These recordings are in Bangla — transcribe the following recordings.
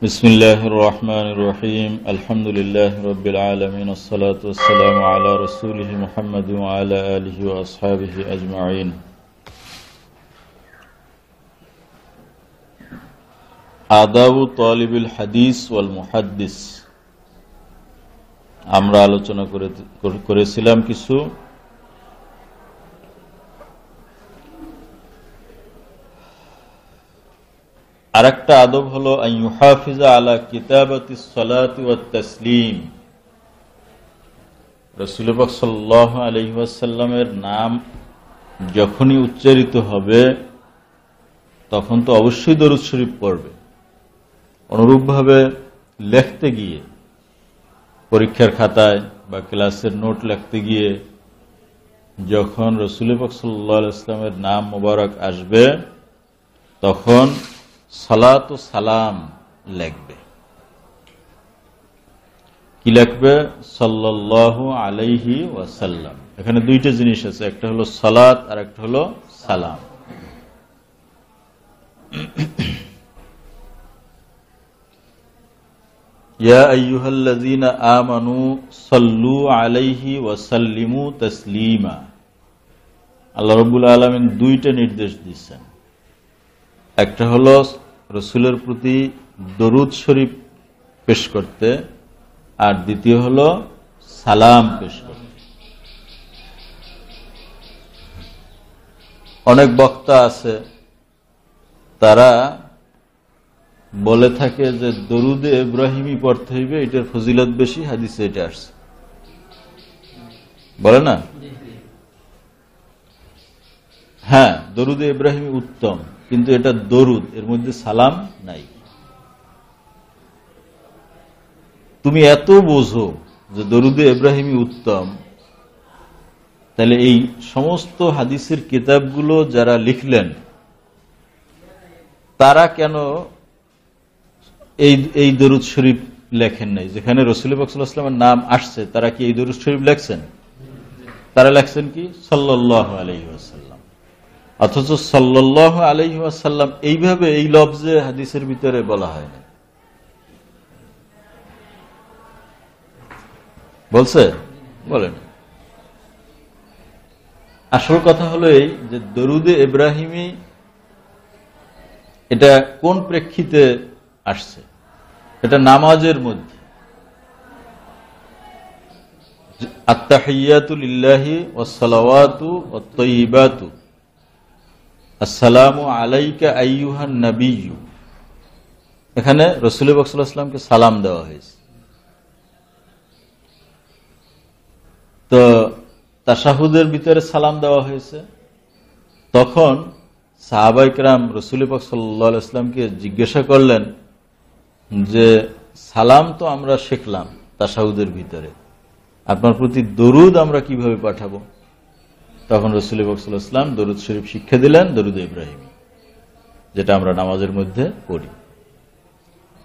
বিসমিল্লাহির রহমানির রহিম আলহামদুলিল্লাহি রাব্বিল আলামিন আসসালাতু ওয়াসসালামু আলা রাসূলিহি মুহাম্মাদিন ওয়া আলা আলিহি ওয়া আসহাবিহি আজমাইন। আদাবু তালিবুল হাদিস ওয়াল মুহাদ্দিস আমরা আলোচনা করেছিলাম কিছু। আরেকটা আদব হলো আইয়ুহাফিজা আলা কিতাবাতিস সালাতি ওয়াত তাসলিম। রাসূল পাক সাল্লাল্লাহু আলাইহি ওয়াসাল্লামের নাম যখনই উচ্চারিত হবে তখন তো অবশ্যই দরুদ শরীফ পড়বে। অনুরূপভাবে লিখতে গিয়ে, পরীক্ষার খাতায় বা ক্লাসের নোট লিখতে গিয়ে যখন রাসূল পাক সাল্লাল্লাহু আলাইহি ওয়াসাল্লামের নাম মোবারক আসবে তখন সালাত ও সালাম লিখবে। কি লিখবে? সাল্লাল্লাহু আলাইহি ওয়াসাল্লাম। এখানে দুইটা জিনিস আছে, একটা হলো সালাত আর একটা হলো সালাম। ইয়া আইয়ুহাল্লাযীনা আমানু সাল্লু আলাইহি ওয়া সাল্লিমু তাসলিমা। আল্লাহ রাব্বুল আলামিন দুইটা নির্দেশ দিয়েছেন, একটা হলো রাসূলের প্রতি দরুদ শরীফ পেশ করতে, আর দ্বিতীয় হলো সালাম পেশ করতে। অনেক বক্তা আছে তারা বলে থাকে যে দরুদে ইব্রাহিমী পড়তে হইবে, এটার ফজিলত বেশি, হাদিসে এটা আসছে, বলে না? হ্যাঁ, দরুদে ইব্রাহিমী উত্তম, কিন্তু এটা দরুদ, এর মধ্যে সালাম নাই। তুমি এত বোঝো যে দরুদে ইব্রাহিমী উত্তম, তাহলে এই সমস্ত হাদিসের কিতাবগুলো যারা লিখলেন তারা কেন এই দরুদ শরীফ লেখেন নাই? যেখানে রাসূল পাক সাল্লাল্লাহু আলাইহি ওয়াসাল্লামের নাম আসছে, তারা কি এই দরুদ শরীফ লেখছেন? তারা লেখছেন কি? সাল্লাল্লাহু আলাইহি ওয়াসাল্লাম। অথচ সাল্লাল্লাহু আলাইহি ওয়াসাল্লাম এইভাবে এই লফজে হাদিসের ভিতরে বলা হয় না। বলছে? বলেন। আসল কথা হলো এই যে দরুদে ইব্রাহিমী এটা কোন প্রেক্ষিতে আসছে? এটা নামাজের মধ্যে। আত্তাহিয়াতু লিল্লাহি ওয়াস সালাওয়াতু ওয়াত তাইয়্যিবাতু আসসালামু আলাইকা আইয়ুহান নাবিয়্যু। এখানে রাসূল পাক সাল্লাল্লাহু আলাইহি ওয়াসাল্লামকে সালাম দেওয়া হয়েছে। তো তাশাহুদের ভিতরে সালাম দেওয়া হয়েছে। তখন সাহাবায়ে কেরাম রাসূল পাক সাল্লাল্লাহু আলাইহি ওয়াসাল্লামকে জিজ্ঞাসা করলেন যে সালাম তো আমরা শিখলাম তাশাহুদের ভিতরে, আপনার প্রতি দরুদ আমরা কিভাবে পাঠাবো? তখন রাসূল পাক সাল্লাল্লাহু আলাইহি ওয়াসাল্লাম দরুদ শরীফ শিক্ষা দিলেন, দরুদ ইব্রাহিমী, যেটা আমরা নামাজের মধ্যে পড়ি।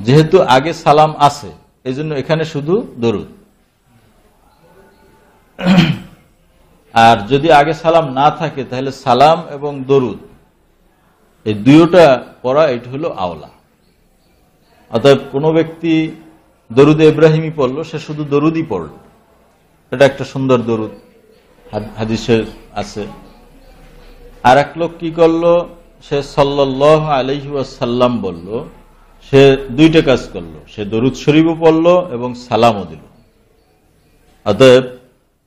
যেহেতু আগে সালাম আছে, এজন্য এখানে শুধু দরুদ। আর যদি আগে সালাম না থাকে তাহলে সালাম এবং দরুদ এই দুইটা পড়া এটা হলো আওলা। অতএব কোন ব্যক্তি দরুদ ইব্রাহিমী পড়লো, সে শুধু দরুদই পড়ল, এটা একটা সুন্দর দরুদ, হাদিসে আছে। আর এক লোক কি করলো? সে সাল্লাল্লাহু আলাইহি ওয়াসাল্লাম বলল, সে দুইটা কাজ করলো, সে দরুদ শরীফও পড়লো এবং সালামও দিল। অতএব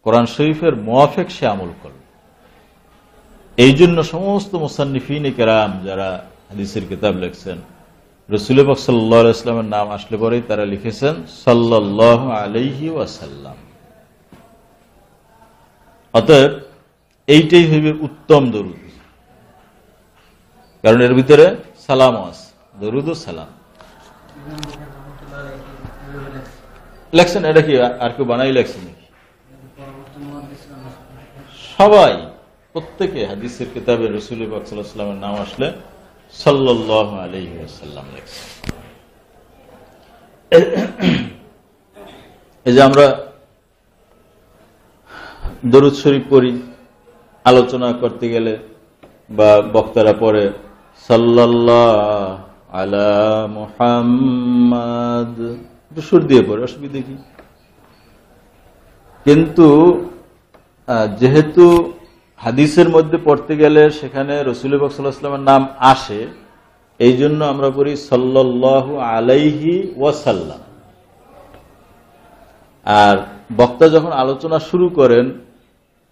কোরআন শরীফের মুওয়াফিক সে আমল করল। এই জন্য সমস্ত মুসান্নিফিন কেরাম যারা হাদিসের কিতাব লিখছেন, রাসূল পাক সাল্লাল্লাহু আলাইহি ওয়াসাল্লামের নাম আসলে পরেই তারা লিখেছেন সাল্লাল্লাহু আলাইহি ওয়াসাল্লাম। অতএব এইটাই হইবে উত্তম দরুদ, কারণ এর ভিতরে সালাম আছে, দরুদ ও সালাম লেখছেন। এটা কি আর কেউ বানাই লেখছেন নাকি? সবাই, প্রত্যেকে হাদিসের কিতাবে রাসূল পাক সাল্লাল্লাহু আলাইহি ওয়াসাল্লামের নাম আসলে সাল্লাল্লাহু আলাইহি ওয়াসাল্লাম লেখছে। এই যে আমরা দরুদ শরীফ পড়ি, আলোচনা করতে গেলে বা বক্তারা পড়ে সাল্লাল্লাহু আলা মুহাম্মাদ, একটু সুর দিয়ে পড়ে, অসুবিধা কি? কিন্তু যেহেতু হাদিসের মধ্যে পড়তে গেলে সেখানে রাসূল পাক সাল্লাল্লাহু আলাইহি ওয়াসাল্লামের নাম আসে, এই জন্য আমরা পড়ি সাল্লাল্লাহু আলাইহি ওয়াসাল্লাম। আর বক্তা যখন আলোচনা শুরু করেন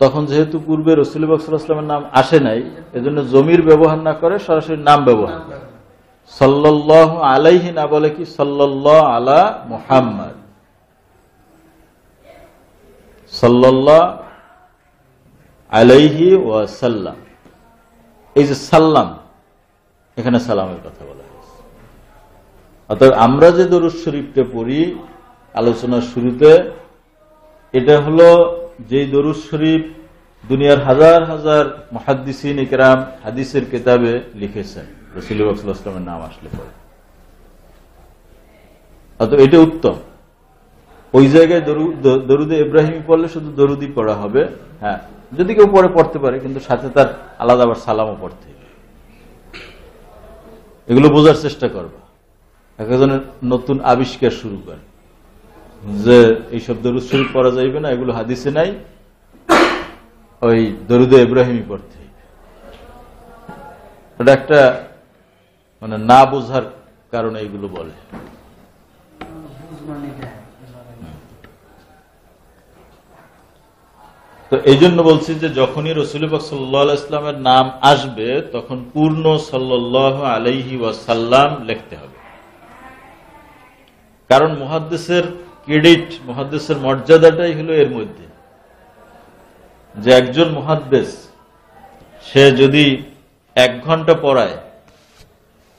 তখন যেহেতু পূর্বে রাসূল পাক সাল্লাল্লাহু আলাইহি ওয়াসাল্লামের নাম আসে নাই, এজন্য জমির ব্যবহার না করে সরাসরি নাম ব্যবহার করে। সাল্লাল্লাহু আলাইহি না বলে কি সাল্লাল্লাহু আলা মুহাম্মাদ, সাল্লাল্লাহু আলাইহি ওয়াসাল্লাম। এই যে সাল্লাম, এখানে সালামের কথা বলা হয়েছে। অর্থাৎ আমরা যে দরুদ শরীফটা পড়ি আলোচনার শুরুতে, এটা হলো যে দরুদ শরীফ দুনিয়ার হাজার হাজার মুহাদ্দিসিন ইকরাম হাদিসের কিতাবে লিখেছেন রাসূল সাল্লাল্লাহু আলাইহি ওয়াসাল্লামের নাম আসলে পরে। অর্থাৎ এটা উত্তম। ওই জায়গায় দরুদে ইব্রাহিমী পড়লে শুধু দরুদই পড়া হবে, হ্যাঁ, যদি কেউ পরে পড়তে পারে, কিন্তু সাথে তার আলাদা আবার সালামও পড়তে হবে। এগুলো বোঝার চেষ্টা করবা। একজনের নতুন আবিষ্কার শুরু করে যে এইসব দরুদ শরীফ পড়া যাইবে না, এগুলো হাদিসে নাই, ওই দরুদে ইব্রাহিমী পড়তে হবে। এটা একটা মানে না বোঝার কারণে এগুলো বলে। তো এই জন্য বলছি যে যখনই রাসূল পাক সাল্লাল্লাহু আলাইহি ওয়াসাল্লামের নাম আসবে তখন পূর্ণ সাল্লাল্লাহু আলাইহি ওয়াসাল্লাম লিখতে হবে। কারণ মুহাদ্দিসের ক্রেডিট, মুহাদ্দিসের মর্যাদাটাই হলো এর মধ্যে, যে একজন মুহাদ্দিস সে যদি 1 ঘন্টা পড়ায়,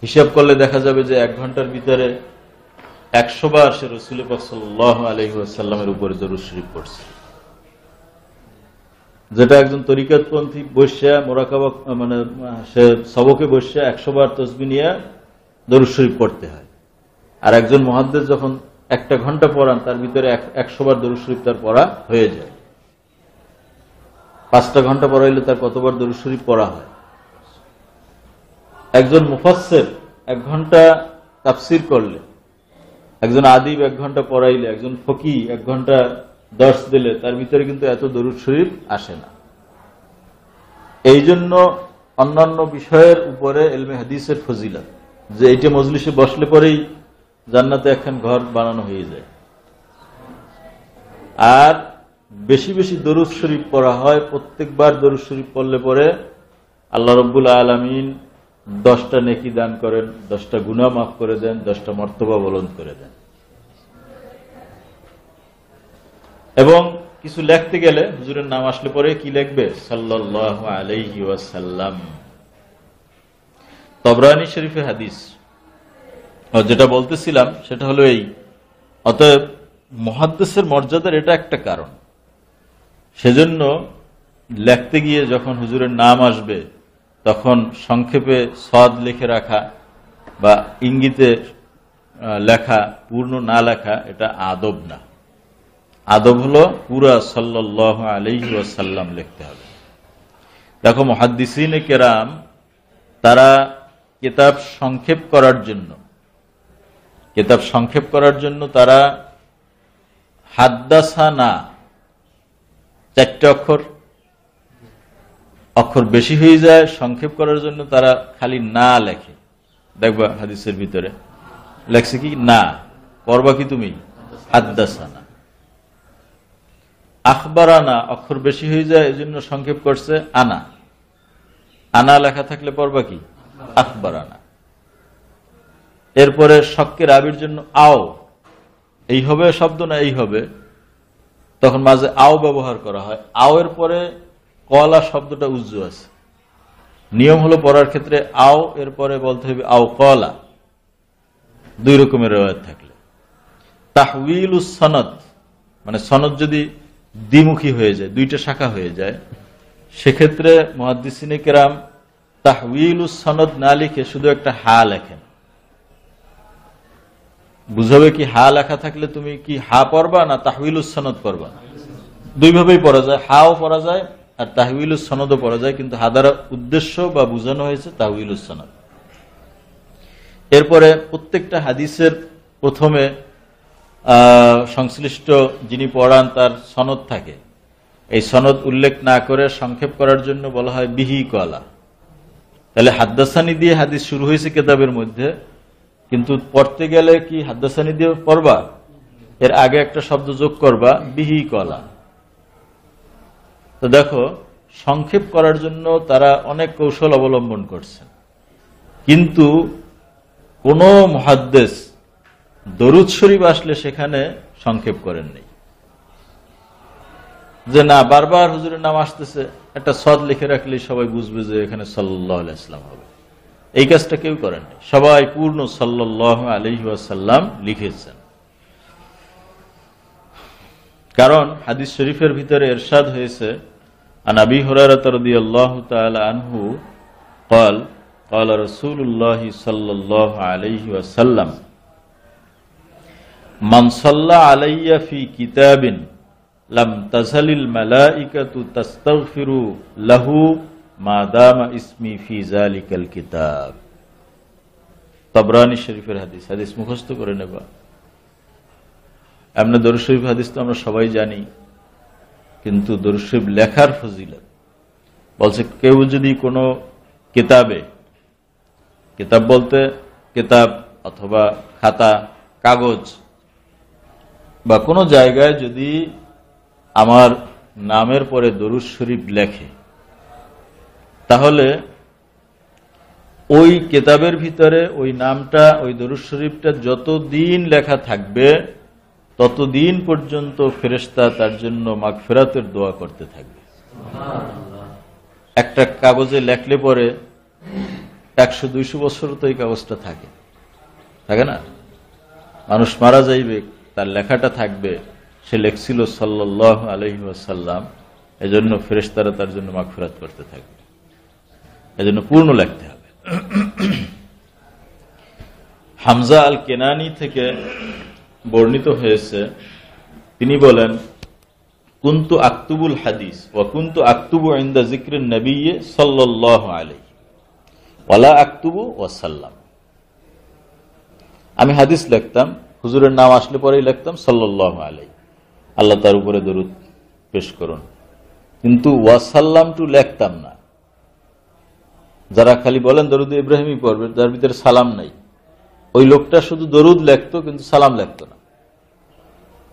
হিসাব করলে দেখা যাবে যে 1 ঘন্টার ভিতরে 100 বার সে রাসূল পাক সাল্লাল্লাহু আলাইহি ওয়াসাল্লামের উপরে দরুদ শরীফ পড়ছে। যেটা একজন তরিকাতপন্থী বসিয়া মোরাকাবা মানে সে সবকে বসিয়া 100 বার তাসবিহ নিয়ে দরুদ শরীফ পড়তে হয়। আর একজন মুহাদ্দিস যখন 1 ঘন্টা পড়ান তার ভিতরে 100 বার দরুদ শরীফ তার পড়া হয়ে যায়। 5টা ঘন্টা পড়াইলে তার কতবার দরুদ শরীফ পড়া হয়? একজন মুফাসসির 1 ঘন্টা তাফসীর করলে, একজন আদিব 1 ঘন্টা পড়াইলে, একজন ফকিহ 1 ঘন্টা দর্শ দিলে তার ভিতরে কিন্তু এত দরুদ শরীফ আসে না। এই জন্য অন্যান্য বিষয়ের উপরে ইলমে হাদিসের ফজিলত, যে এইটা মজলিসে বসলে পরেই জান্নাতে একখান ঘর বানানো হয়ে যায়। আর বেশি বেশি দরুদ শরীফ পড়া হয়। প্রত্যেকবার দরুদ শরীফ পড়লে পরে আল্লাহ রাব্বুল আলামিন 10টা নেকি দান করেন, 10টা গুনাহ মাফ করে দেন, 10টা মর্তবা বুলন্দ করে দেন। এবং কিছু লিখতে গেলে হুজুরের নাম আসলে পরে কি লিখবে? সাল্লাল্লাহু আলাইহি ওয়াসাল্লাম। তবরানী শরীফে হাদিস। যেটা বলতেছিলাম সেটা হলো এই, অতএব মুহাদ্দিসের মর্যাদার এটা একটা কারণ। সেজন্য লিখতে গিয়ে যখন হুজুরের নাম আসবে তখন সংক্ষেপে সদ লিখে রাখা বা ইঙ্গিতে লেখা, পূর্ণ না লেখা, এটা আদব না। আদব হলো পুরা সাল্লাল্লাহু আলাইহি ওয়াসাল্লাম লিখতে হবে। দেখো মুহাদ্দিসিনে কেরাম তারা কিতাব সংক্ষেপ করার জন্য তারা হাদ্দাসানা 4টে অক্ষর বেশি হয়ে যায়, সংক্ষেপ করার জন্য তারা খালি না লেখে। দেখবা হাদিসের ভিতরে লেখছে কি না, পড়বা কি তুমি? হাদ্দাসানা। আখবারানা অক্ষর বেশি হয়ে যায়, এই জন্য সংক্ষেপ করছে আনা। আনা লেখা থাকলে পড়বা কি? আখবারানা। এরপরে শক্কের আবির জন্য আও, এই হবে শব্দ না এই হবে, তখন মাঝে আও ব্যবহার করা হয়। আও এর পরে কলা শব্দটা উজ্জু আছে। নিয়ম হলো পড়ার ক্ষেত্রে আও এরপরে বলতে হবে আও কলা, 2 রকমের রিওয়ায়াত থাকলে। তাহউইলুস সনদ, মানে সনদ যদি দ্বিমুখী হয়ে যায়, 2টা শাখা হয়ে যায়, সেক্ষেত্রে মুহাদ্দিসিনে কেরাম তাহউইলুস সনদ না লিখে শুধু একটা হা লেখেন। বুঝাবে কি হা লেখা থাকলে তুমি কি হা পড়বা না তাহউইলুস সনদ পড়বা? 2 ভাবেই পড়া যায়, হাও পড়া যায় আর তাহউইলুস সনদও পড়া যায়, কিন্তু হা দ্বারা উদ্দেশ্য বা বোঝানো হয়েছে তাহউইলুস সনদ। এরপরে প্রত্যেকটা হাদিসের প্রথমে সংশ্লিষ্ট যিনি পড়ান তার সনদ থাকে, এই সনদ উল্লেখ না করে সংক্ষেপ করার জন্য বলা হয় বিহি কলা। তাহলে হাদ্দাসানি দিয়ে হাদিস শুরু হয়েছে কিতাবের মধ্যে, কিন্তু পড়তে গেলে কি হাদ্দাসানি দিয়ে পড়বা, এর আগে একটা শব্দ যোগ করবা বিহি কলা। তো দেখো, সংক্ষেপ করার জন্য তারা অনেক কৌশল অবলম্বন করছেন, কিন্তু কোন মুহাদ্দিস দরুদ শরীফ আসলে সেখানে সংক্ষেপ করেননি, যে না বারবার হুজুরের নাম আসতেছে, একটা সদ লিখে রাখলেই সবাই বুঝবে যে এখানে সাল্লাল্লাহু আলাইহি ওয়াসাল্লাম হবে। এই কাজটা কেউ করেননি, সবাই পূর্ণ সাল্লাল্লাহু আলাইহি ওয়াসাল্লাম লিখেছেন। কারণ হাদিস শরীফের ভিতরে ইরশাদ হয়েছে, আন আবি হুরায়রা রাদিয়াল্লাহু তাআলা আনহু قال قال رسول الله صلى الله عليه وسلم من صلى علي في كتاب لم تزل الملائكة تستغفر له ما دام اسمي في ذلك الكتاب। তাবরানী শরীফের হাদিস, হাদিস মুখস্থ করে নেবা। এমনি দরুদ শরীফ হাদিস তো আমরা সবাই জানি, কিন্তু দরুদ শরীফ লেখার ফজিলত বলছে, কেউ যদি কোনো কিতাবে, কিতাব বলতে কিতাব অথবা খাতা কাগজ বা কোনো জায়গায় যদি আমার নামের পরে দরুদ শরীফ লেখে, তাহলে ওই কিতাবের ভিতরে ওই নামটা, ওই দরুদ শরীফটা যতদিন লেখা থাকবে ততদিন পর্যন্ত ফেরেশতা তার জন্য মাগফিরাতের দোয়া করতে থাকবে। একটা কাগজে লেখলে পরে 100-200 বছর তো এই কাগজটা থাকে, থাকে না? মানুষ মারা যাইবে, তার লেখাটা থাকবে, সে লেখছিল সাল্লাল্লাহু আলাইহি ওয়াসাল্লাম, এজন্য ফেরেশতারা তার জন্য মাগফিরাত করতে থাকবে, এজন্য পূর্ণ লিখতে হবে। হামজা আল কেনানি থেকে বর্ণিত হয়েছে, তিনি বলেন, কুনতু আক্তুবুল হাদিস ওয়া কুনতু আক্তুবু ইনদা যিকরিন নবী সাল্লাল্লাহু আলাইহি ওয়ালা আক্তুবু ওয়াসাল্লাম। আমি হাদিস লিখতাম, হুজুরের নাম আসলে পরেই লিখতাম সাল্লাল্লাহু আলাইহি, আল্লাহ তার উপরে দরুদ পেশ করুন, কিন্তু ওয়াসাল্লাম টু লিখতাম না। যারা খালি বলেন দরুদ ইব্রাহিমই পড়বে, যার ভিতরে সালাম নাই, ওই লোকটা শুধু দরুদ লিখতো কিন্তু সালাম লিখতো না।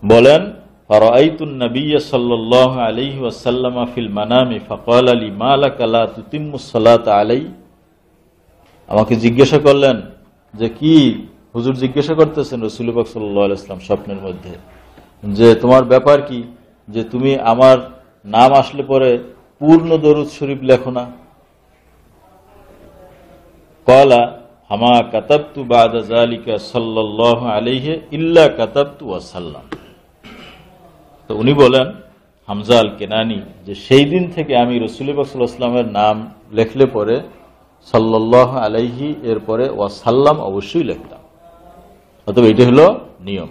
বলেন, ফারাআইতুন নাবিয়্য সাল্লাল্লাহু আলাইহি ওয়াসাল্লাম ফিল মানামি ফাকালা লি মা লাকা লা তুতিম্মুস সালাতা আলাই। আমাকে জিজ্ঞাসা করলেন যে, কি হুজুর জিজ্ঞাসা করতেছেন রাসূল পাক সাল্লাল্লাহু আলাইহি ওয়াসাল্লাম স্বপ্নের মধ্যে, যে তোমার ব্যাপার কি, যে তুমি আমার নাম আসলে পরে পূর্ণ দরুদ শরীফ লেখো না। ক্বালা হামা কাতাবতু বাদা যালিকা সাল্লাল্লাহু আলাইহি ইল্লা কাতাবতু ওয়াসাল্লাম। তো উনি বলেন, হামজা আল কেনানি, যে সেই দিন থেকে আমি রাসূল পাক সাল্লাল্লাহু আলাইহি ওয়াসাল্লামের নাম লেখলে পরে সাল্লাল্লাহু আলাইহি এর পরে ওয়াসাল্লাম অবশ্যই লিখতাম। অতএব এটা হলো নিয়ম।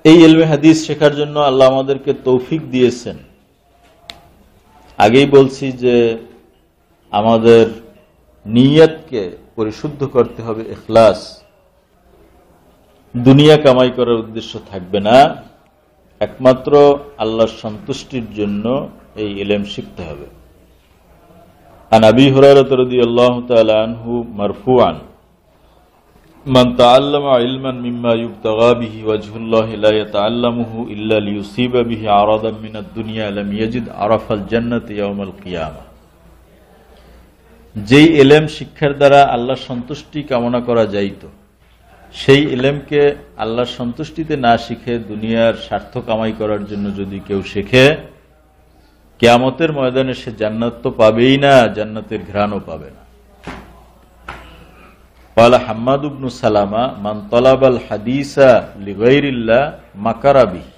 এই ইলমে হাদিস শেখার জন্য আল্লাহ আমাদেরকে তৌফিক দিয়েছেন। আগেই বলছি যে আমাদের নিয়তকে পরিশুদ্ধ করতে হবে, ইখলাস। দুনিয়া কামাই করার উদ্দেশ্য থাকবে না, একমাত্র আল্লাহর সন্তুষ্টির জন্য এই ইলম শিখতে হবে। আন আবি হুরায়রা রাদিয়াল্লাহু তাআলা আনহু মারফুআন, মান তাআল্লামা ইলমান মিম্মা ইবতাগা বিহি ওয়াজহুল্লাহি লা ইয়াতাআল্লামুহু ইল্লা লিয়ুসিবা বিহি আরাদাম মিনাদ দুনিয়া লাম ইয়াজিদ আরাফাল জান্নাতি ইয়াউমাল কিয়ামাহ। যেই ইলম শিক্ষার দ্বারা আল্লাহর সন্তুষ্টি কামনা করা যাইত, সেই ইলমকে আল্লাহর সন্তুষ্টিতে না শিখে দুনিয়ার স্বার্থ কামাই করার জন্য যদি কেউ শেখে, কিয়ামতের ময়দানে সে জান্নাত তো পাবেই না, জান্নাতের ঘ্রাণও পাবে না। ক্বালা হাম্মাদ ইবনু সালামা, মান তালাবাল হাদিসা লিগাইরিল্লাহ মাকারা বিহি।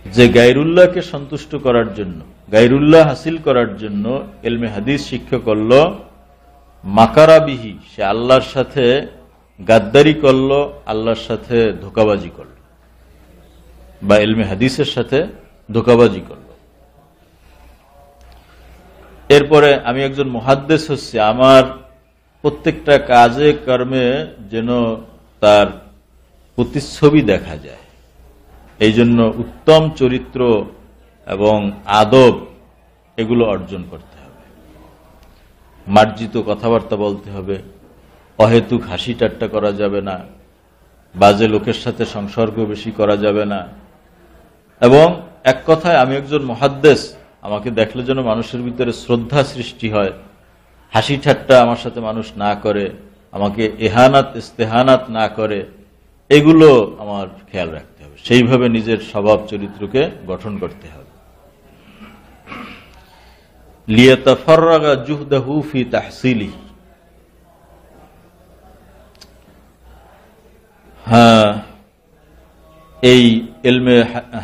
যে গায়রুল্লাহকে সন্তুষ্ট করার জন্য, গায়রুল্লাহ হাসিল করার জন্য ইলমে হাদিস শিক্ষা করল, মাকারা বিহি, সে আল্লাহর সাথে গাদ্দারি করল, আল্লাহর সাথে ধোঁকাবাজি করল, বা ইলমে হাদিসের সাথে ধোঁকাবাজি করল। এরপরে আমি একজন মুহাদ্দিস হচ্ছে, আমার প্রত্যেকটা কাজে কর্মে যেন তার প্রতিচ্ছবি দেখা যায়, এই জন্য উত্তম চরিত্র এবং আদব এগুলো অর্জন করতে হবে। মার্জিত কথাবার্তা বলতে হবে, অহেতুক হাসি ঠাট্টা করা যাবে না, বাজে লোকের সাথে সংসর্গ বেশি করা যাবে না। এবং এক কথায় আমি একজন মুহাদ্দিস, আমাকে দেখলে যেন মানুষের ভিতরে শ্রদ্ধা সৃষ্টি হয়, হাসি ঠাট্টা আমার সাথে মানুষ না করে, আমাকে এহানাত ইস্তেহানাত না করে, এগুলো আমার খেয়াল রাখতে হবে। সেইভাবে নিজের স্বভাব চরিত্রকে গঠন করতে হবে। লিয়াতাফাররাগা জুহদাহু ফি তাহসিলিহি, হ্যাঁ, এই ইলমে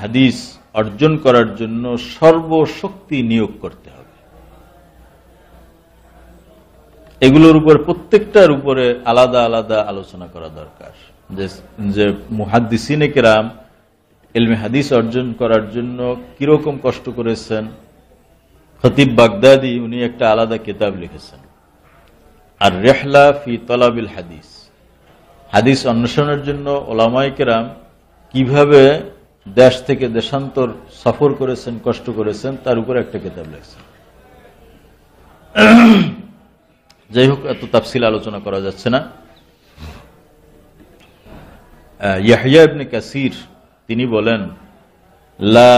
হাদিস অর্জন করার জন্য সর্বশক্তি নিয়োগ করতে হবে। এগুলোর উপর প্রত্যেকটার উপরে আলাদা আলাদা আলোচনা করা দরকার। যে মুহাদ্দিসিনে কেরাম ইলমে হাদিস অর্জন করার জন্য কিরকম কষ্ট করেছেন। খতিব বাগদাদি উনি একটা আলাদা কিতাব লিখেছেন, আর রিহলা ফি তলাবিল হাদিস, হাদিস অন্বেষণের জন্য ওলামায়ে কেরাম কিভাবে দেশ থেকে দেশান্তর সফর করেছেন, কষ্ট করেছেন, তার উপর একটা কিতাব লিখেছেন। যাই হোক, এত তাফসিল আলোচনা করা যাচ্ছে না। ইয়াহইয়া ইবনে কাসির তিনি বলেন, লা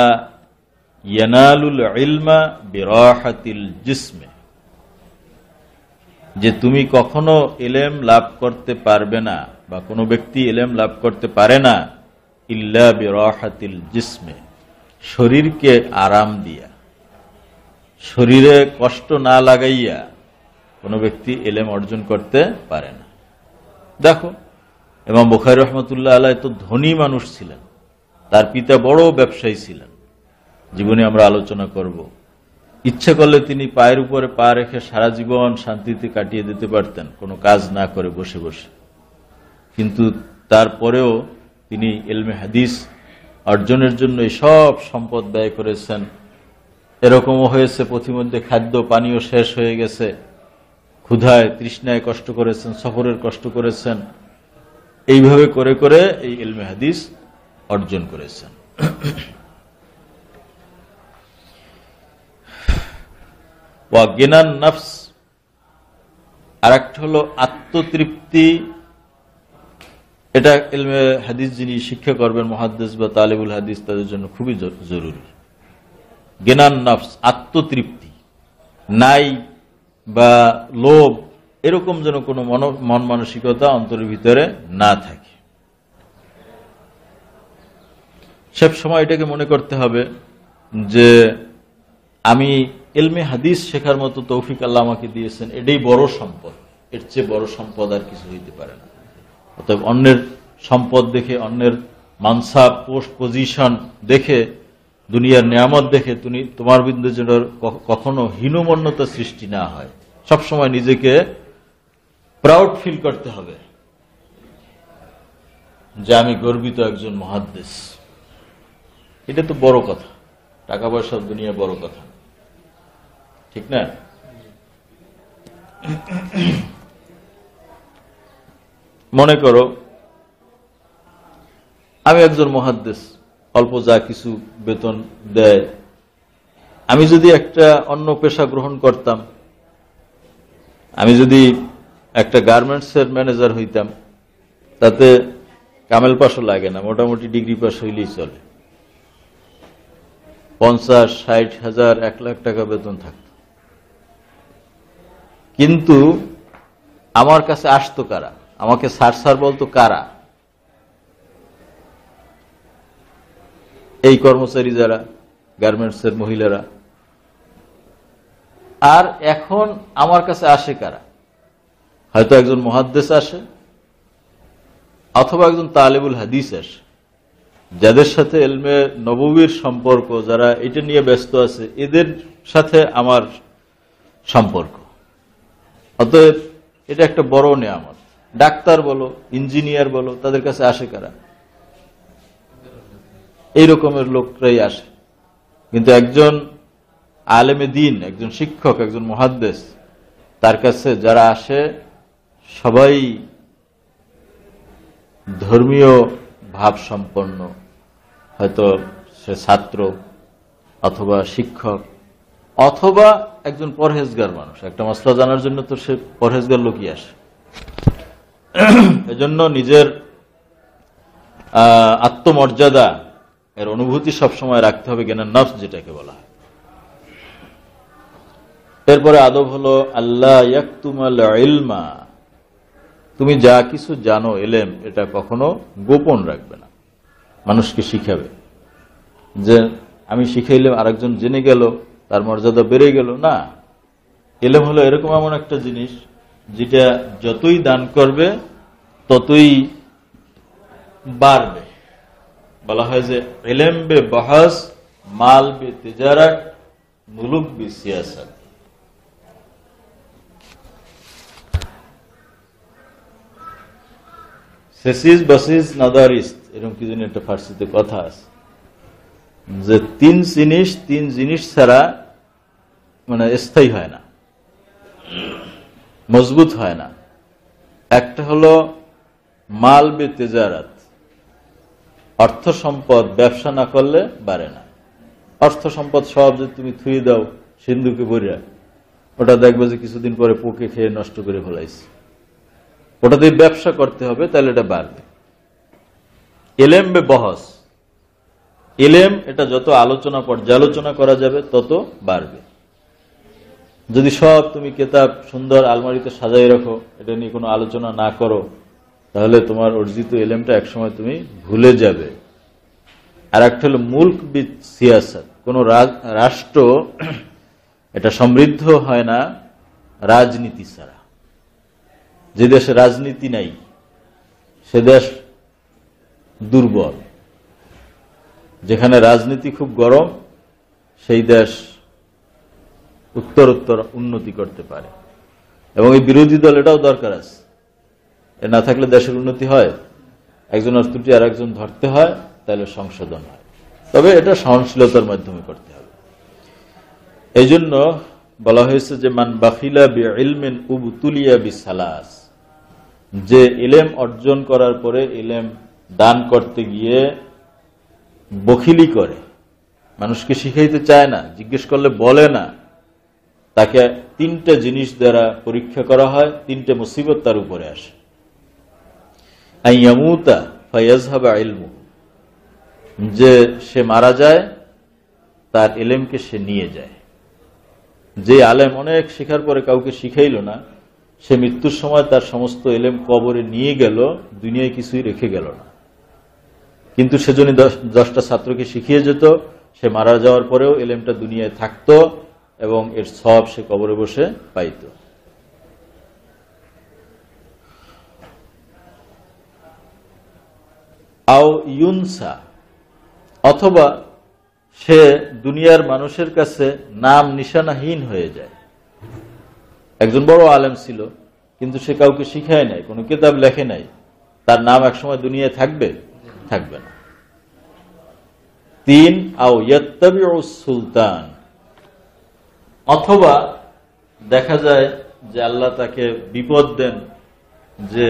ইয়ানালুল ইলমা বিরাহাতিল জিসমে, যে তুমি কখনো ইলম লাভ করতে পারবে না, বা কোনো ব্যক্তি ইলম লাভ করতে পারে না, ইল্লা বিরাহাতিল জিসমে, শরীরকে আরাম দিয়া, শরীরে কষ্ট না লাগাইয়া কোনো ব্যক্তি ইলম অর্জন করতে পারে না। দেখো, ইমাম বুখারী রাহমাতুল্লাহ আলাইহি তো ধনী মানুষ ছিলেন, তার পিতা বড় ব্যবসায়ী ছিলেন, জীবনে আমরা আলোচনা করব। ইচ্ছে করলে তিনি পায়ের উপরে পা রেখে সারা জীবন শান্তিতে কাটিয়ে দিতে পারতেন, কোনো কাজ না করে বসে বসে। কিন্তু তারপরেও তিনি ইলমে হাদিস অর্জনের জন্য সব সম্পদ ব্যয় করেছেন। এরকমও হয়েছে পথিমধ্যে খাদ্য পানীয় শেষ হয়ে গেছে, ক্ষুধায় তৃষ্ণায় কষ্ট করেছেন, সফরের কষ্ট করেছেন। এইভাবে করে করে এই ইলমে হাদিস অর্জন করেছেন। ওয়া গিনান নফস, আর একটা হলো আত্মতৃপ্তি। এটা ইলমে হাদিস যিনি শিক্ষা করবেন, মুহাদ্দিস বা তালিবুল হাদিস, তাদের জন্য খুবই জরুরি। গিনান নফস, আত্মতৃপ্তি নাই বা লোভ, এরকম যেন কোনো মন মানসিকতা অন্তরের ভিতরে না থাকে। সব সময় এটাকে মনে করতে হবে যে আমি ইলমে হাদিস শেখার মতো তৌফিক আল্লাহ আমাকে দিয়েছেন, এটাই বড় সম্পদ, এর চেয়ে বড় সম্পদ আর কিছু হইতে পারে না। অতএব অন্যের সম্পদ দেখে, অন্যের মানসাব, পোস্ট, পজিশন দেখে, দুনিয়ার নিয়ামত দেখে তোমার বিরুদ্ধে যেন কখনো হীনমন্যতা সৃষ্টি না হয়। সবসময় নিজেকে প্রাউড ফিল করতে হবে যে আমি গর্বিত একজন মুহাদ্দিস। এটা তো বড় কথা, টাকা পয়সা দুনিয়া বড় কথা, ঠিক না? মনে করো আমি একজন মুহাদ্দিস, অল্প যা কিছু বেতন দেয়, আমি যদি একটা অন্য পেশা গ্রহণ করতাম, আমি যদি একটা গার্মেন্টসের ম্যানেজার হইতাম, তাতে কামেল পাশও লাগে না, মোটামুটি ডিগ্রি পাস হইলেই চলে। 50, 60 হাজার, 1 লাখ টাকা বেতন থাকত। কিন্তু আমার কাছে আসতো কারা? আমাকে স্যার স্যার বলতো কারা? এই কর্মচারী যারা, গার্মেন্টসের মহিলারা। আর এখন আমার কাছে আসে কারা? হয়তো একজন মুহাদ্দিস আসে, অথবা একজন তালিবুল হাদিস আসে, যাদের সাথে ইলমে নববীর সম্পর্ক, যারা এটা নিয়ে ব্যস্ত আছে, এদের সাথে আমার সম্পর্ক। অতএব এটা একটা বড় নেয়ামত। ডাক্তার বলো, ইঞ্জিনিয়ার বলো, তাদের কাছে আসে কারা? এই রকমের লোকরাই আসে। কিন্তু একজন আলেমে দ্বীন, একজন শিক্ষক, একজন মুহাদ্দিস, তার কাছে যারা আসে সবাই ধর্মীয় ভাব সম্পন্ন, হয়তো সে ছাত্র অথবা শিক্ষক অথবা একজন পরহেজগার মানুষ। একটা মাসলা জানার জন্য তো সে পরহেজগার লোকই আসে। এজন্য নিজের আত্মমর্যাদা এর অনুভূতি সবসময় রাখতে হবে, জ্ঞানের নফস যেটাকে বলা হয়। এরপরে আদব হলো আল্লাহ ইয়াকতুমাল ইলমা, তুমি যা কিছু জানো এলেম, এটা কখনো গোপন রাখবে না, মানুষকে শিখাবে। যে আমি শিখাইলাম আরেকজন জেনে গেল, তার মর্যাদা বেড়ে গেল, না। এলেম হলো এরকম এমন একটা জিনিস যেটা যতই দান করবে ততই বাড়বে। বলা হয় যে ইলম বে বহস, মাল বে তিজারাত, মুলুক বে সিয়াসাত। সেসিস বাসিস নাদারিস, এরকম কি জানি একটা ফার্সিতে কথা আছে, যে তিন জিনিস ছাড়া মানে স্থায়ী হয় না, মজবুত হয় না। একটা হলো মাল বে তেজারাত, অর্থ সম্পদ ব্যবসা না করলে বাড়ে না। অর্থ সম্পদ সব যে তুমি থুয়ে দাও সিন্ধুকে ভরিয়া, ওটা দেখবে যে কিছুদিন পরে পোকে খেয়ে নষ্ট করে ফেলাইছে। ওটাতে ব্যবসা করতে হবে, তাহলে এটা বাড়বে। ইলম বে বহস, ইলম এটা যত আলোচনা পর্যালোচনা করা যাবে তত বাড়বে। যদি সব তুমি কিতাব সুন্দর আলমারিতে সাজাই রাখো, এটা নিয়ে কোনো আলোচনা না করো, তাহলে তোমার অর্জিত ইলমটা একসময় তুমি ভুলে যাবে। আর একটা হলো মুলক বিদ সিয়াসাত, কোন রাষ্ট্র এটা সমৃদ্ধ হয় না রাজনীতি ছাড়া। যে দেশে রাজনীতি নাই সে দেশ দুর্বল। যেখানে রাজনীতি খুব গরম সেই দেশ উত্তরোত্তর উন্নতি করতে পারে। এবং এই বিরোধী দল এটাও দরকার আছে, এ না থাকলে দেশের উন্নতি হয়। একজনের ত্রুটি আর একজন ধরতে হয়, তাহলে সংশোধন হয়। তবে এটা সহনশীলতার মাধ্যমে করতে হবে। এই জন্য বলা হয়েছে যে মান বাখিলা বিইলমিন উবতুলিয়া বিসালাস, যে ইলম অর্জন করার পরে ইলম দান করতে গিয়ে বখিলি করে, মানুষকে শিখাইতে চায় না, জিজ্ঞেস করলে বলে না, তাকে তিনটা জিনিস দ্বারা পরীক্ষা করা হয়, তিনটে মুসিবত তার উপরে আসে। আইয়ামুতা ফায়াযহাবা ইলমু, যে সে মারা যায়, তার ইলমকে সে নিয়ে যায়। যে আলেম অনেক শেখার পরে কাউকে শিখাইল না, সে মৃত্যুর সময় তার সমস্ত ইলম কবরে নিয়ে গেল, দুনিয়ায় কিছুই রেখে গেল না। কিন্তু সে যদি 10টা ছাত্রকে শিখিয়ে যেত, সে মারা যাওয়ার পরেও ইলমটা দুনিয়ায় থাকতো এবং এর সব সে কবরে বসে পাইত। আও ইউনসা, অথবা সে দুনিয়ার মানুষের কাছে নাম নিশানাহীন হয়ে যায়। একজন বড় আলেম ছিল, কিন্তু সে কাউকে শিখায় নাই, কোনো কিতাব লেখে নাই, তার নাম একসময় দুনিয়ায় থাকবে? থাকবে না। 3 আও ইয়াত্তাবিউ সুলতান, অথবা দেখা যায় যে আল্লাহ তাকে বিপদ দেন, যে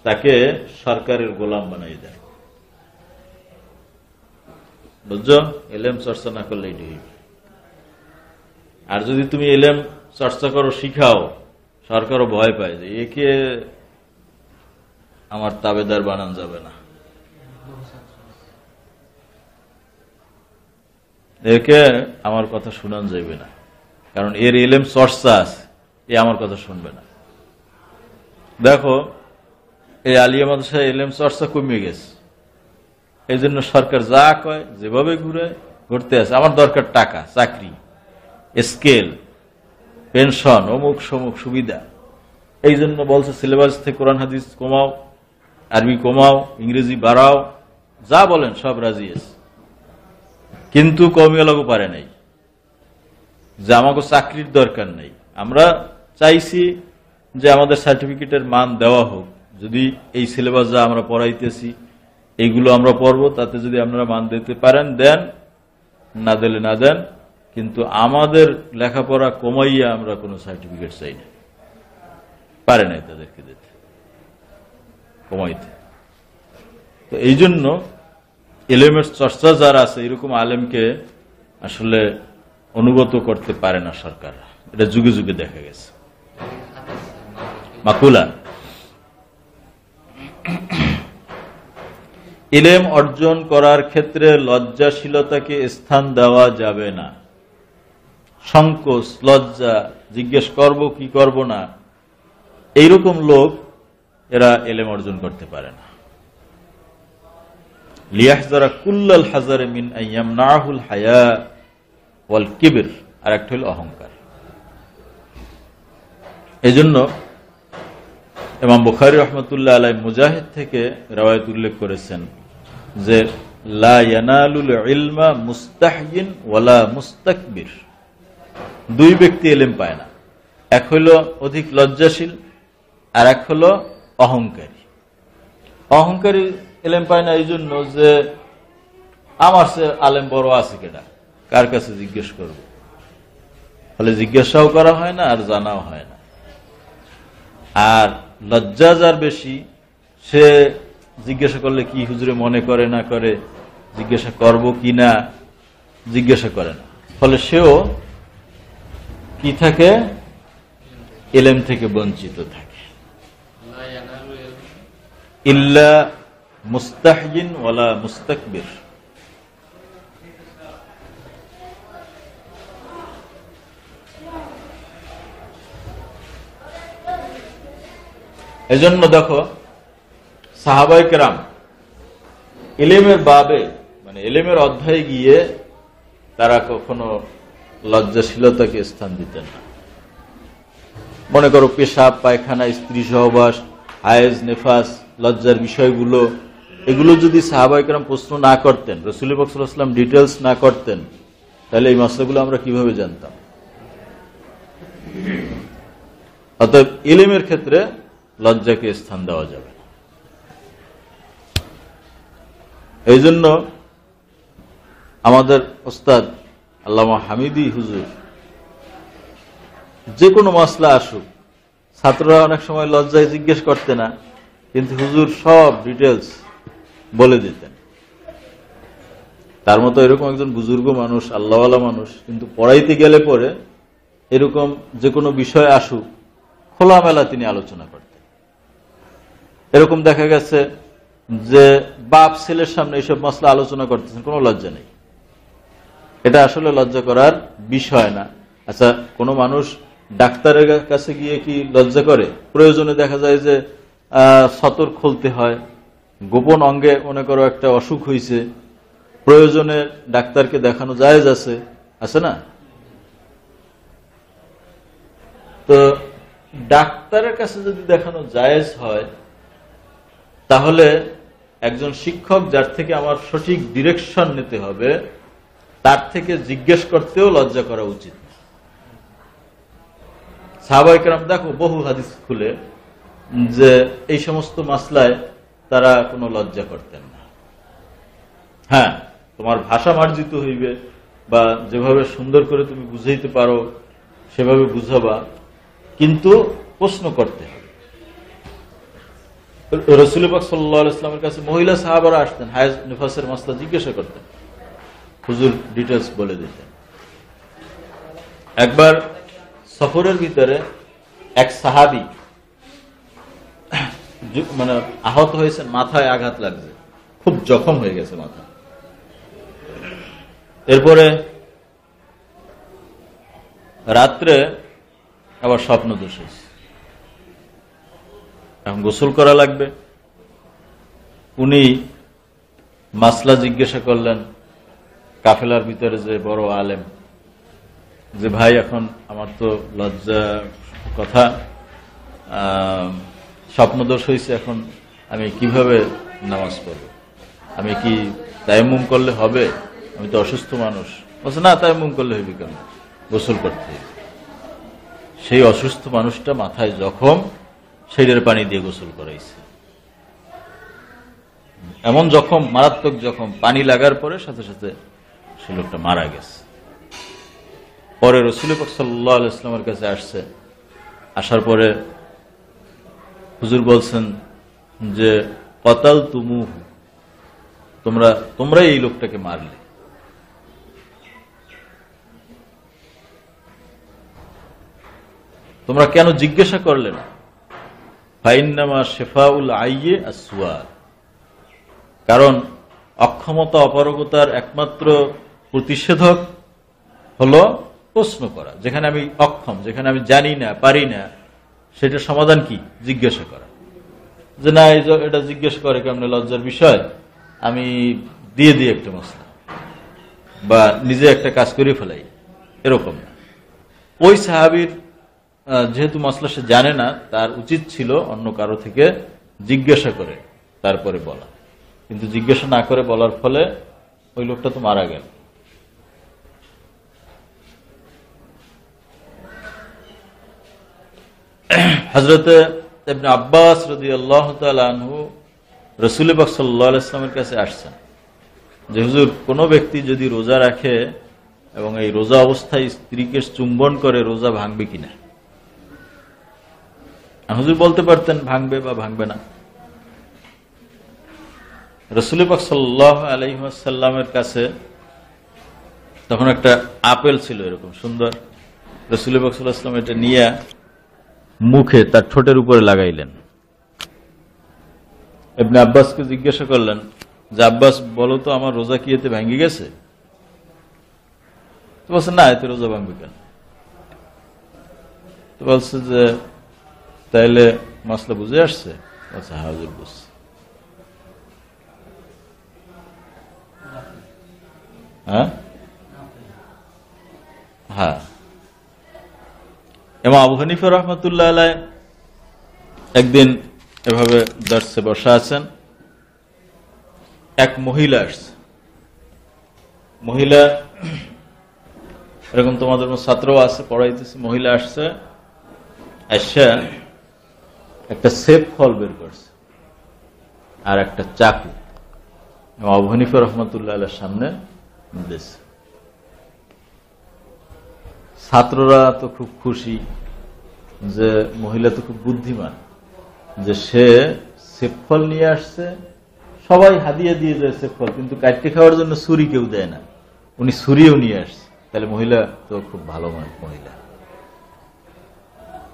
তাকে সরকারের গোলাম বানাই দেন। বুঝছো, ইলম চর্চা না করলে এটি হইবে। আর যদি তুমি ইলম চর্চা করো, শিখাও, সরকারও ভয় পায় যে একে আমার তাবেদার বানান যাবে না, একে আমার কথা শুনান যাইবে না, কারণ এর ইলম চর্চা আছে, এ আমার কথা শুনবে না। দেখো এই আলিয়া মাদ্রাসায় ইলম চর্চা কমে গেছে, এই জন্য সরকার যা কয় যেভাবে ঘুরতে আছে। আমার দরকার টাকা, চাকরি, স্কেল, পেনশন, অমুক সমুক সুবিধা। এই জন্য বলছে সিলেবাস থেকে কোরআন হাদিস কমাও, আরবি কমাও, ইংরেজি বাড়াও, যা বলেন সব রাজি আছে। কিন্তু কমিয়ে লাগু পারে নাই, যে আমাকে চাকরির দরকার নেই, আমরা চাইছি যে আমাদের সার্টিফিকেটের মান দেওয়া হোক। যদি এই সিলেবাস যা আমরা পড়াইতেছি এইগুলো আমরা পড়বো, তাতে যদি আপনারা মান দিতে পারেন দেন, না দিলে না দেন, কিন্তু আমাদের লেখাপড়া কমাইয়া আমরা কোনো সার্টিফিকেট চাই না, পারে নাই তাদেরকে দিতে, কমাইতে। তো এই জন্য ইলমের চর্চা যারা আছে এরকম আলেমকে আসলে অনুগত করতে পারে না সরকার, এটা যুগে যুগে দেখা গেছে। মাকুলা, ইলম অর্জন করার ক্ষেত্রে লজ্জাশীলতাকে স্থান দেওয়া যাবে না। সংকোচ, লজ্জা, জিজ্ঞেস করব কি করব না, এইরকম লোক এরা ইলম অর্জন করতে পারে না। লিয়াহযারা কুল্লাল হাযারি মিন আইয়ামনাহুল হায়া ওয়াল কিবর, আর একটা হলো অহংকার। এজন্য ইমাম বুখারী রাহমাতুল্লাহ আলাইহি মুজাহিদ থেকে রওয়ায়াত উল্লেখ করেছেন যে লা ইয়ানালুল ইলমা মুস্তাহয়িন ওয়ালা মুস্তাকবির। দুই ব্যক্তি ইলম পায় না, এক হলো অধিক লজ্জাশীল আর এক হলো অহংকারী। অহংকারী ইলম পায় না এই জন্য যে আমার সে আলেম বড় আছে কেডা, কার কাছে জিজ্ঞেস করব, ফলে জিজ্ঞাসাও করা হয় না আর জানাও হয় না। আর লজ্জা যার বেশি, সে জিজ্ঞাসা করলে কি হুজুরে মনে করে না করে, জিজ্ঞাসা করব কি না জিজ্ঞাসা করে না, ফলে সেও কি থাকে, ইলম থেকে বঞ্চিত থাকে। ইল্লা মুস্তাহয়িন ওয়ালা মুস্তাকবির। এজন্য দেখো সাহাবায়ে কেরাম ইলমের বাবে, মানে ইলমের অধ্যায়ে গিয়ে তারা কখনো লজ্জাশীলতাকে স্থান দিতেন না। মনে করো পেশাব, পায়খানা, স্ত্রী সহবাস, হায়েজ, নেফাস, লজ্জার বিষয়গুলো, এগুলো যদি সাহাবায়ে কেরাম প্রশ্ন না করতেন, রাসূল পাক সাল্লাল্লাহু আলাইহি ওয়াসাল্লাম ডিটেইলস না করতেন, তাহলে এই মাসলাগুলো আমরা কিভাবে জানতাম? অতএব ইলমের ক্ষেত্রে লজ্জাকে স্থান দেওয়া যাবে না। এই জন্য আমাদের ওস্তাদ আল্লামা হামিদি হুজুর যে কোনো মাসলা আসুক, ছাত্ররা অনেক সময় লজ্জায় জিজ্ঞেস করতে না, কিন্তু হুজুর সব ডিটেলস বলে দিতেন। তার মতো এরকম একজন বুজুর্গ মানুষ, আল্লাহওয়ালা মানুষ, কিন্তু পড়াইতে গেলে পরে এরকম যে কোনো বিষয় আসুক খোলামেলা তিনি আলোচনা করতেন। এরকম দেখা গেছে যে বাপ ছেলের সামনে এইসব মাসলা আলোচনা করতেছেন, কোনো লজ্জা নেই। এটা আসলে লজ্জা করার বিষয় না। আচ্ছা, কোনো মানুষ ডাক্তারের কাছে গিয়ে কি লজ্জা করে? প্রয়োজনে দেখা যায় যে সতর খুলতে হয়, গোপন অঙ্গে মনে করো একটা অসুখ হয়েছে, প্রয়োজনে ডাক্তারকে দেখানো জায়েজ আছে না? তো ডাক্তারের কাছে যদি দেখানো জায়েজ হয়, তাহলে একজন শিক্ষক যার থেকে আমার সঠিক ডিরেকশন নিতে হবে, তার থেকে জিজ্ঞেস করতেও লজ্জা করা উচিত। সাহাবায়ে কেরাম দেখো বহু হাদিস খুলে যে এই সমস্ত মাসলায় তারা কোনো লজ্জা করতেন না। হ্যাঁ, তোমার ভাষা মার্জিত হইবে, বা যেভাবে সুন্দর করে তুমি বুঝাইতে পারো সেভাবে বুঝাবা, কিন্তু প্রশ্ন করতে হবে। রাসূল পাক সাল্লাল্লাহু আলাইহি ওয়াসাল্লামের কাছে মহিলা সাহাবারা আসতেন, হায়েজ নিফাসের মাসলা জিজ্ঞাসা করতেন, হুজুর ডিটেইলস বলে দিতেন। একবার সফরের ভিতরে এক সাহাবী মানে আহত হয়েছে, মাথায় আঘাত লাগছে, খুব জখম হয়ে গেছে মাথা। এরপরে রাত্রে আবার স্বপ্ন দোষ হয়েছে, এখন গোসল করা লাগবে। উনি মাসলা জিজ্ঞাসা করলেন কাফেলার ভিতরে যে বড় আলেম, যে ভাই এখন আমার তো লজ্জা কথা, স্বপ্নদোষ হয়েছে, এখন আমি কিভাবে নামাজ পড়ব? আমি কি তায়াম্মুম করলে হবে? আমি তো অসুস্থ মানুষ। বলছে না, তায়াম্মুম করলে হইবে কেন, গোসল করতে হবে। সেই অসুস্থ মানুষটা মাথায় জখম, সেইটার পানি দিয়ে গোসল করাইছে। এমন জখম, মারাত্মক জখম, পানি লাগার পরে সাথে সাথে সে লোকটা মারা গেছে। পরে রাসূল পাক সাল্লাল্লাহু আলাইহি ওয়াসাল্লামের কাছে আসছে। আসার পরে হুজুর বলছেন যে কতালতুমুহু, তোমরা এই লোকটাকে মারলে। তোমরা কেন জিজ্ঞাসা করলে না? ফাইন্নামা শিফাউল আইয়ে আস-সুয়াল, কারণ অক্ষমতা অপারগতার একমাত্র প্রতিষেধক হলো প্রশ্ন করা। যেখানে আমি অক্ষম, যেখানে আমি জানি না, পারি না, সেটা সমাধান কি? জিজ্ঞাসা করা। যে না, এটা জিজ্ঞাসা করে কেমন লজ্জার বিষয়, আমি দিয়ে দিই একটা মশলা, বা নিজে একটা কাজ করে ফেলাই, এরকম না। ওই সাহাবীর যেহেতু মশলা সে জানে না, তার উচিত ছিল অন্য কারো থেকে জিজ্ঞাসা করে তারপরে বলা, কিন্তু জিজ্ঞাসা না করে বলার ফলে ওই লোকটা তো মারা গেল। হযরতে ইবনে আব্বাস রাদিয়াল্লাহু তাআলা আনহু রাসূল পাক সাল্লাল্লাহু আলাইহি ওয়াসাল্লামের কাছে আসছেন যে হুজুর, কোন ব্যক্তি যদি রোজা রাখে এবং এই রোজা অবস্থায় স্ত্রীকে চুম্বন করে, রোজা ভাঙবে কিনা? হুজুর বলতে পারতেন ভাঙবে বা ভাঙবে না। রাসূল পাক সাল্লাল্লাহু আলাইহি ওয়াসাল্লামের কাছে তখন একটা আপেল ছিল, এরকম সুন্দর। রাসূল পাক সাল্লাল্লাহু আলাইহি ওয়াসাল্লাম এটা নিয়ে মুখে তার ঠোঁটের উপরে লাগাইলেন। ইবনে আব্বাসকে জিজ্ঞাসা করলেন যে আব্বাস, বলো তো আমার রোজা কি এতে ভেঙে গেছে? তো বলছে না, এতে রোজা ভাঙবে কেন? তো বলছে যে তাইলে মাসলা বুঝে আসছে? বলছে হ্যাঁ হুজুর, বুঝছি। হ্যাঁ, ইমাম আবু হানিফা রাহমাতুল্লাহ আলাইহি একদিন এভাবে দর্শে বসা আছেন, এক মহিলা আসছে। মহিলা, এরকম তোমাদের ছাত্রও আছে, পড়াইতেছে। মহিলা আসছে, আচ্ছা একটা সেব ফল বের করছে আর একটা চাকু আবু হানিফা রাহমাতুল্লাহ আলাইহির সামনে দিয়েছে। ছাত্ররা তো খুব খুশি যে মহিলা তো খুব বুদ্ধিমান, যে সে সেব ফল নিয়ে আসছে। সবাই হাদিয়া দিয়ে যায় সেব ফল, কিন্তু কাটতে খাওয়ার জন্য ছুরি কেউ দেয় না, উনি ছুরিও নিয়ে আসছে। তাহলে মহিলা তো খুব ভালো মহিলা।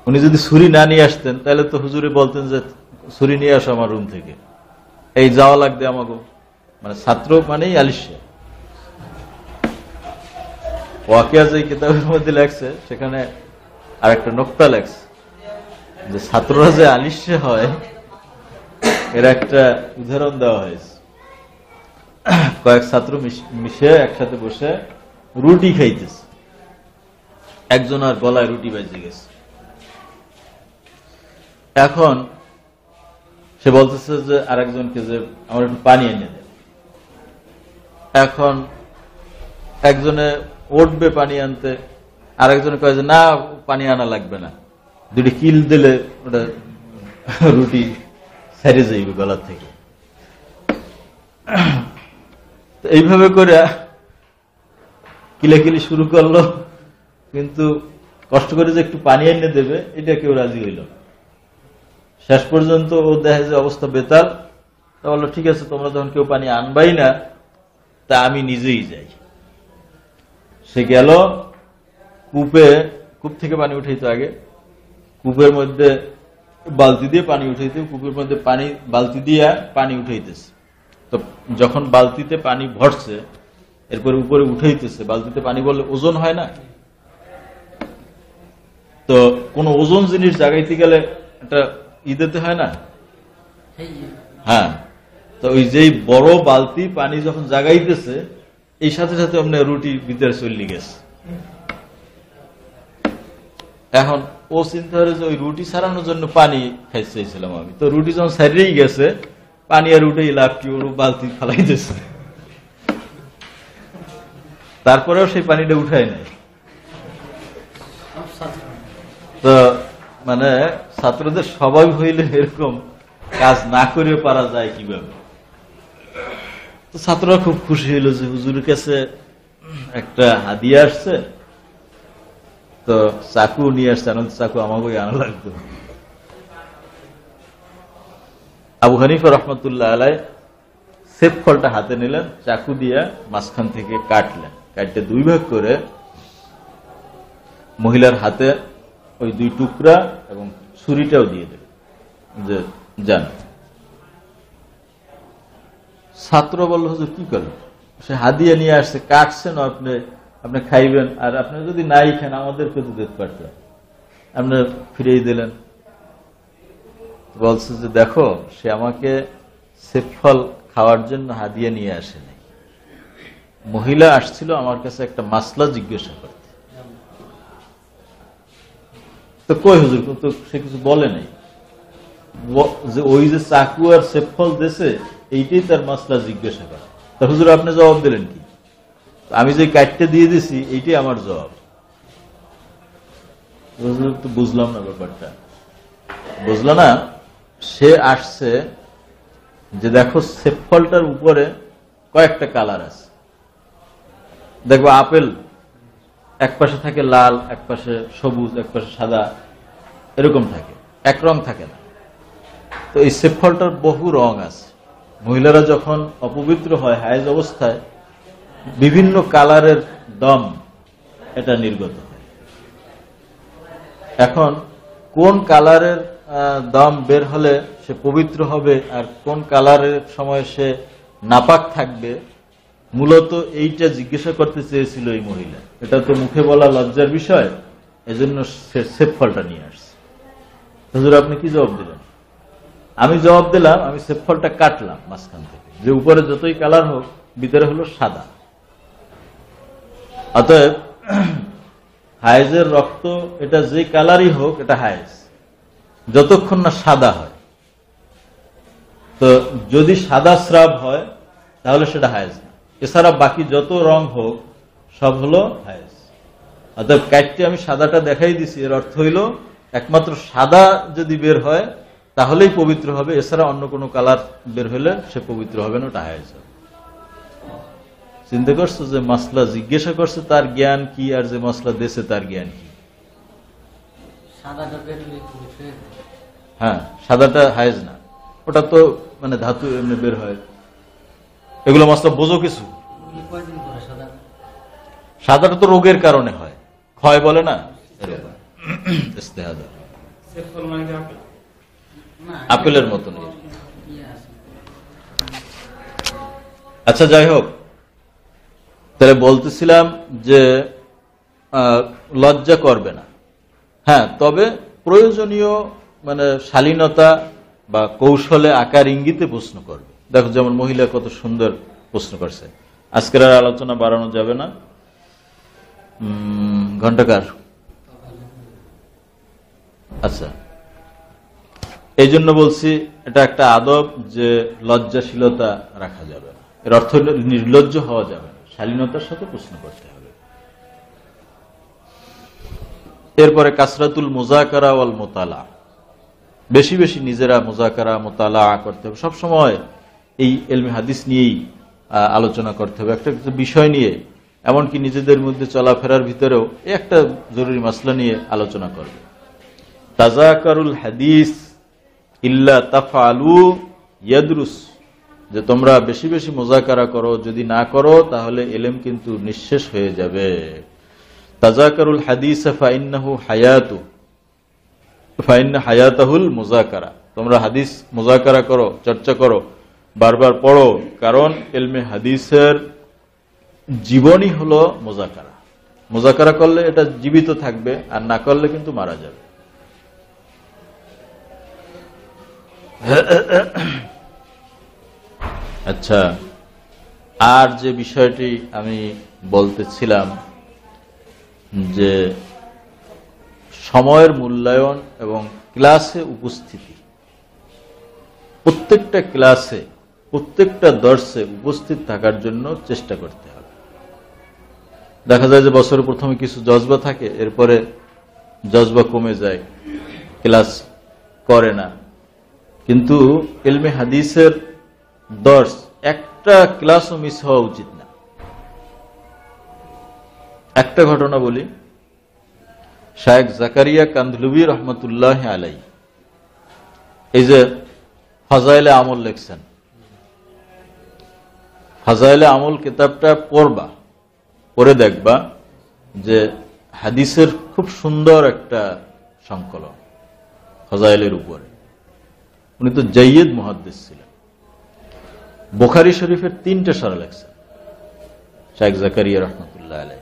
উনি যদি ছুরি না নিয়ে আসতেন তাহলে তো হুজুরে বলতেন যে ছুরি নিয়ে আসো আমার রুম থেকে, এই যাওয়া লাগবে আমাকে। মানে ছাত্র মানেই আলিশা। ওয়াকিয়া যে কিতাবের মধ্যে লেখছে সেখানে আর একটা নোকতা লেখছে যে ছাত্ররা যে আলিশা হয় এর একটা উদাহরণ দেওয়া হয়েছে। কয়েক ছাত্র মিশে একসাথে বসে রুটি খাইতেছে, একজন আর গলায় রুটি বাজে গেছে। এখন সে বলতেছে যে আরেকজনকে যে আমার একটু পানি এনে দেন। এখন একজনে উঠবে পানি আনতে, আরেকজনে কয় যে না, পানি আনা লাগবে না, দুটি কিল দিলে ওটা রুটি ছেড়ে যাইবে গলার থেকে। এইভাবে করে কিলাকিলি শুরু করলো, কিন্তু কষ্ট করে যে একটু পানি এনে দেবে এটা কেউ রাজি হইল। শেষ পর্যন্ত ও দেখে যে অবস্থা বেতাল, তা বললো ঠিক আছে, তোমরা যখন কেউ পানি আনবাই না তা আমি নিজেই যাই। সে গেল কূপ থেকে পানি উঠাইতো। আগে কূপের মধ্যে বালতি দিয়ে পানি উঠাইতে, কূপের মধ্যে বালতি দিয়ে পানি উঠাইতেছে। তো যখন বালতিতে পানি ভরছে, এরপরে উপরে উঠাইতেছে, বালতিতে পানি বললে ওজন হয় না, তো কোন ওজন জিনিস জাগাইতে গেলে একটা দিতে হয় না। হ্যাঁ, তো ওই যে বড় বালতি পানি যখন জাগাইতেছে, এই সাথে সাথে অমনি রুটি ভিতরে চলে গেছে। এখন ও চিন্তা করে যে ওই রুটি ছাড়ানোর জন্য পানি খাইছিলাম আমি, তো রুটি যখন ছাড়িয়েই গেছে, পানি আর উঠে লাভ কি, ওর বালতি ফালাইতেছে। তারপরেও সেই পানিটা উঠায় নাই। তো মানে ছাত্রদের স্বভাব হইলে এরকম কাজ না করে পারা যায় কিভাবে। তো ছাত্ররা খুব খুশি হইল যে হুজুরের কাছে একটা হাদিয়া আসছে, তো চাকু নিয়ে আসছে, চাকু আমাকে আনা লাগতো। আবু হানিফা রহমতুল্লাহ আলাই সেব ফলটা হাতে নিলেন, চাকু দিয়ে মাঝখান থেকে কাটলেন, কাটতে 2 ভাগ করে মহিলার হাতে ওই 2 টুকরা এবং ছুরিটাও দিয়ে দিলেন যে যান। ছাত্র বলল, হুজুর কি করলেন? সে হাদিয়া নিয়ে আসছে, কাটছেন আপনি খাইবেন, আর আপনি যদি নাই খান আমাদেরকে তো দিতে পারতেন, আপনি ফিরিয়ে দিলেন। বলছে যে দেখো, সে আমাকে সেব ফল খাওয়ার জন্য হাদিয়া নিয়ে আসেনি, মহিলা আসছিল আমার কাছে একটা মাসলা জিজ্ঞাসা করতে। তো কই হুজুর, তো সে কিছু বলে নাই, যে ওই যে চাকু আর সেব ফল দিয়েছে এইটাই তার মাসলা জিজ্ঞাসা করে। তা হুজুর আপনি জবাব দিলেন কি? আমি যে কাটতে দিয়ে দিছি এইটাই আমার জবাব। হুজুর তো বুঝলাম না ব্যাপারটা। বুঝলো না? সে আসছে যে দেখো সেব ফলটার উপরে কয়েকটা কালার আছে, দেখবো আপেল এক পাশে থাকে লাল, এক পাশে সবুজ, এক পাশে সাদা, এরকম থাকে, এক রং থাকে না। তো এই সেব ফলটার বহু রং আছে। মহিলারা যখন অপবিত্র হয় হায়েজ অবস্থায় বিভিন্ন কালারের দম এটা নির্গত হয়। এখন কোন কালারের দম বের হলে সে পবিত্র হবে আর কোন কালারের সময় সে নাপাক থাকবে, মূলত এইটা জিজ্ঞাসা করতে চেয়েছিল এই মহিলা। এটা তো মুখে বলা লজ্জার বিষয়, এজন্য সে সেব ফলটা নিয়ে আসছে। হুজুর আপনি কি জবাব দিলেন? আমি জবাব দিলাম, আমি সেব ফলটা কাটলাম মাঝখান থেকে, যে উপরে যতই কালার হোক ভিতরে হলো সাদা। অতএব হায়েজের রক্ত এটা যে কালারই হোক এটা হায়েজ, যতক্ষণ না সাদা হয়। তো যদি সাদা স্রাব হয় তাহলে সেটা হায়েজ না, এছাড়া বাকি যত রং হোক সব হলো হায়েজ। অতএব কাটতে আমি সাদাটা দেখাই দিছি, এর অর্থ হইল একমাত্র সাদা যদি বের হয় তাহলেই পবিত্র হবে, এছাড়া অন্য কোনো কালার বের হলে সে পবিত্র হবে না, ওটা হায়েজ হবে। চিন্তা করছো যে মাসলা জিজ্ঞাসা করছে তার জ্ঞান কি, আর যে মাসলা দেশে তার জ্ঞান কি? হ্যাঁ, সাদাটা হায়েজ না, ওটা তো মানে ধাতু এমনি বের হয়। এগুলো মাসলা বোঝো কিছু? সাদাটা তো রোগের কারণে হয়, ক্ষয় বলে না, আপেলের মতন। আচ্ছা যাই হোক, তাহলে বলতেছিলাম যে লজ্জা করবে না। হ্যাঁ, তবে প্রয়োজনীয় মানে শালীনতা বা কৌশলে আকার ইঙ্গিতে প্রশ্ন করবে। দেখো যেমন মহিলা কত সুন্দর প্রশ্ন করছে। আজকের আর আলোচনা বাড়ানো যাবে না, ঘন্টাকার। আচ্ছা, এই জন্য বলছি এটা একটা আদব যে লজ্জাশীলতা রাখা যাবে না, এর অর্থ হল নির্লজ্জ হওয়া যাবে না, শালীনতার সাথে প্রশ্ন করতে হবে। এরপরে কাসরাতুল মুযাকারা ওয়াল মুতালা, বেশি বেশি নিজেরা মুযাকারা মুতালা করতে হবে। সবসময় এই ইলমে হাদিস নিয়েই আলোচনা করতে হবে, একটা কিছু বিষয় নিয়ে, এমনকি নিজেদের মধ্যে চলাফেরার ভিতরেও একটা জরুরি মাসলা নিয়ে আলোচনা করবে। তাযাকারুল হাদিস ইল্লা তাফআলু ইয়াদরুস, যে তোমরা বেশি বেশি মুযাকারা করো, যদি না করো তাহলে ইলম কিন্তু নিঃশেষ হয়ে যাবে। তাযাকারুল হাদিস ফাইন্নাহু হায়াতু ফাইন্না হায়াতাহুল মুযাকারা, তোমরা হাদিস মুযাকারা করো, চর্চা করো, বারবার পড়ো, কারণ ইলমে হাদিসের জীবনই হলো মুযাকারা। মুযাকারা করলে এটা জীবিত থাকবে, আর না করলে কিন্তু মারা যাবে। আচ্ছা, আর যে বিষয়টি আমি বলতেছিলাম যে সময়ের মূল্যায়ন এবং ক্লাসে উপস্থিতি, প্রত্যেকটা ক্লাসে প্রত্যেকটা দর্শে উপস্থিত থাকার জন্য চেষ্টা করতে হবে। দেখা যায় যে বছরের প্রথমে কিছু জজবা থাকে, এরপরে জজবা কমে যায়, ক্লাস করে না। কিন্তু ইলমে হাদিসের দর্শ একটা ক্লাসও মিস হওয়া উচিত না। একটা ঘটনা বলি, শায়েখ জাকারিয়া কান্ধলুবি রহমতুল্লাহ আলাই এই যে ফাজাইলে আমল লিখছেন, ফাজাইলে আমল কিতাবটা পড়বা, পড়ে দেখবা যে হাদিসের খুব সুন্দর একটা সংকলন ফাজাইলের উপরে। উনি তো জাইয়্যিদ মুহাদ্দিস ছিলেন। বুখারী শরীফের 3টে শরহ লিখছেন শায়েখ জাকারিয়া রহমতুল্লাহ আলাই।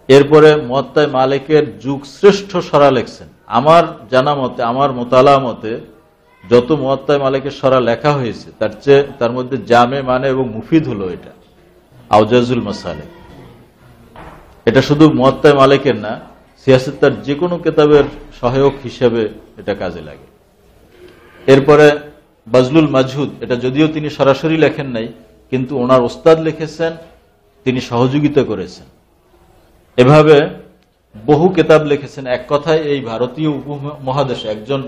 এরপরে মুয়াত্তা মালিকের যুগ শ্রেষ্ঠ শরহ লিখছেন। আমার জানা মতে, আমার মোতালা মতে যত মুয়াত্তা মালিকের শরহ লেখা হয়েছে তার মধ্যে জামে মানে এবং মুফিদ হলো এটা আওজাজুল মাসালিক। এটা শুধু মুয়াত্তা মালিকের না, সিয়াসিত্তার যে কোনো কিতাবের সহায়ক হিসেবে এটা কাজে লাগে। এরপরে বাজলুল মাজহুদ, এটা যদিও তিনি সরাসরি লেখেন নাই, কিন্তু ওনার ওস্তাদ লিখেছেন, তিনি সহযোগিতা করেছেন। এভাবে বহু কিতাব লিখেছেন। এক কথায় এই ভারতীয় উপমহাদেশে একজন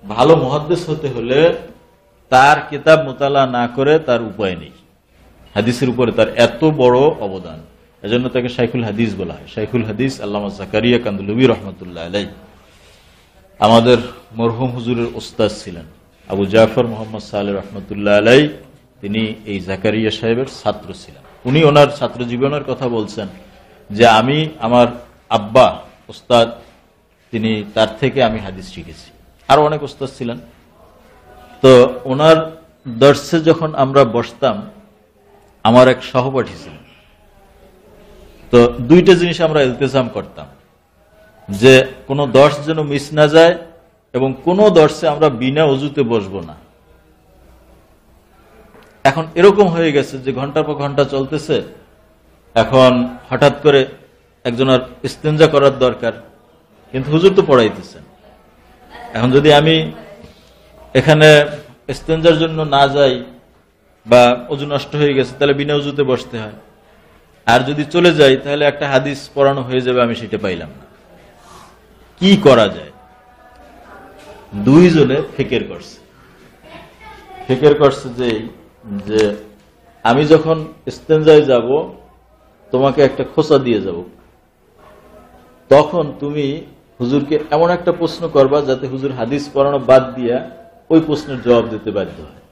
ভালো মুহাদ্দিস হতে হলে তার কিতাব মোতালা না করে তার উপায় নেই। হাদিসের উপরে তার এত বড় অবদান, এজন্য তাকে শাইখুল হাদিস বলা হয়। শাইখুল হাদিস আল্লামা জাকারিয়া কান্ধলুবি রহমতুল্লাহ আলাই আমাদের মরহুম হুজুরের ওস্তাদ ছিলেন। আবু জাফর মোহাম্মদ সালেহ রহমতুল্লাহ আলাই তিনি এই জাকারিয়া সাহেবের ছাত্র ছিলেন। উনি ওনার ছাত্র জীবনের কথা বলছেন যে আমি আমার আব্বা ওস্তাদ, তিনি তার থেকে আমি হাদিস শিখেছি। আরো অনেক ওস্তাদ ছিলেন। তো ওনার দর্শে যখন আমরা বসতাম, আমার এক সহপাঠী ছিলেন। তো দুইটা জিনিস আমরা ইলতিজাম করতাম, যে কোনো দর্শ যেন মিস না যায় এবং কোনো দর্শে আমরা বিনা ওযুতে বসবো না। এখন এরকম হয়ে গেছে যে ঘন্টার পর ঘন্টা চলতেছে, এখন হঠাৎ করে একজনের ইস্তেঞ্জা করার দরকার, কিন্তু হুজুর তো পড়াইতেছেন। এখন যদি আমি এখানে ইস্তেঞ্জার জন্য না যাই বা ওযু নষ্ট হয়ে গেছে, তাহলে বিনা ওযুতে বসতে হয়। আর যদি চলে যাই তাহলে একটা হাদিস পড়ানো হয়ে যাবে, আমি সেটা পাইলাম না। কি করা যায়? দুইজনে ফিকির করছে যে আমি যখন ইস্তেঞ্জায় যাব তোমাকে একটা খোঁচা দিয়ে যাব, তখন তুমি হুজুরকে এমন একটা প্রশ্ন করবা যাতে হুজুর হাদিস পড়ানো বাদ দিয়া ওই প্রশ্নের জবাব দিতে বাধ্য হয়।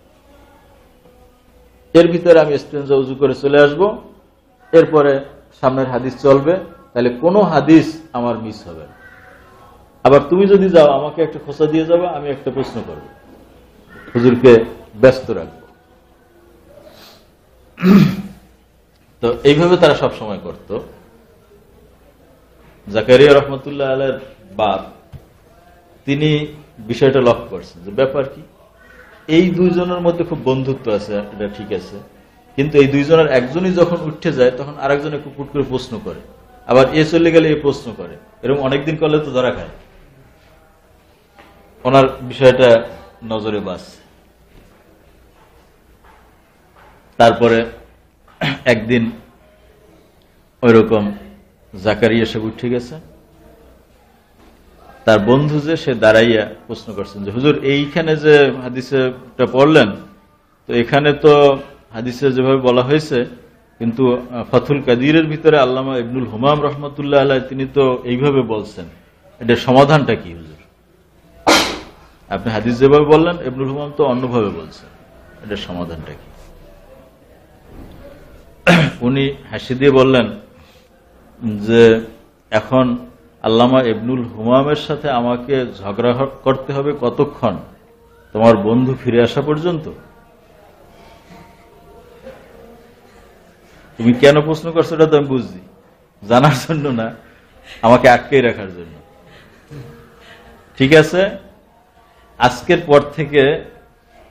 এর ভিতরে আমি ইস্তেঞ্জা উযু করে চলে আসব, এরপরে সামনের হাদিস চলবে, তাহলে কোনো হাদিস আমার মিস হবে না। আবার তুমি যদি যাও, আমাকে একটা খোঁচা দিয়ে যাবে, আমি একটা প্রশ্ন করব, হুজুরকে ব্যস্ত রাখবো। তো এইভাবে তারা সব সময় করত। জাকারিয়া রহমতুল্লাহ আলাইহির বাপ, তিনি বিষয়টা লক্ষ্য করছেন যে ব্যাপার কি, এই দুইজনের মধ্যে খুব বন্ধুত্ব আছে, এটা ঠিক আছে, কিন্তু এই দুইজনের একজনই যখন উঠে যায় তখন আরেকজন একটু পুট করে প্রশ্ন করে, আবার এ চলে গেলে এ প্রশ্ন করে, এরকম অনেকদিন করলে তো ধরা খায়। ওনার বিষয়টা নজরে বাসছে। তারপরে একদিন ওইরকম জাকারিয়া সাহেব উঠে গেছে, তার বন্ধু যে সে দাঁড়াইয়া প্রশ্ন করছেন যে হুজুর এইখানে যে হাদিসটা পড়লেন, তো এখানে তো হাদিসে যেভাবে বলা হয়েছে, কিন্তু ফাথুল কাদিরের ভিতরে আল্লামা ইবনুল হুমাম রহমতুল্লাহ আলাইহি তিনি তো এইভাবে বলছেন, এটার সমাধানটা কি হুজুর? আপনি হাদিস যেভাবে বললেন, ইবনুল হুমাম তো অন্যভাবে বলছেন, এটার সমাধানটা কি? উনি হাসি দিয়ে বললেন যে এখন আল্লামা ইবনুল হুমামের সাথে আমাকে ঝগড়া করতে হবে কতক্ষণ? তোমার বন্ধু ফিরে আসা পর্যন্ত। তুমি কেন প্রশ্ন করছো এটা তো আমি বুঝছি, জানার জন্য না, আমাকে আটকেই রাখার জন্য। ঠিক আছে, আজকের পর থেকে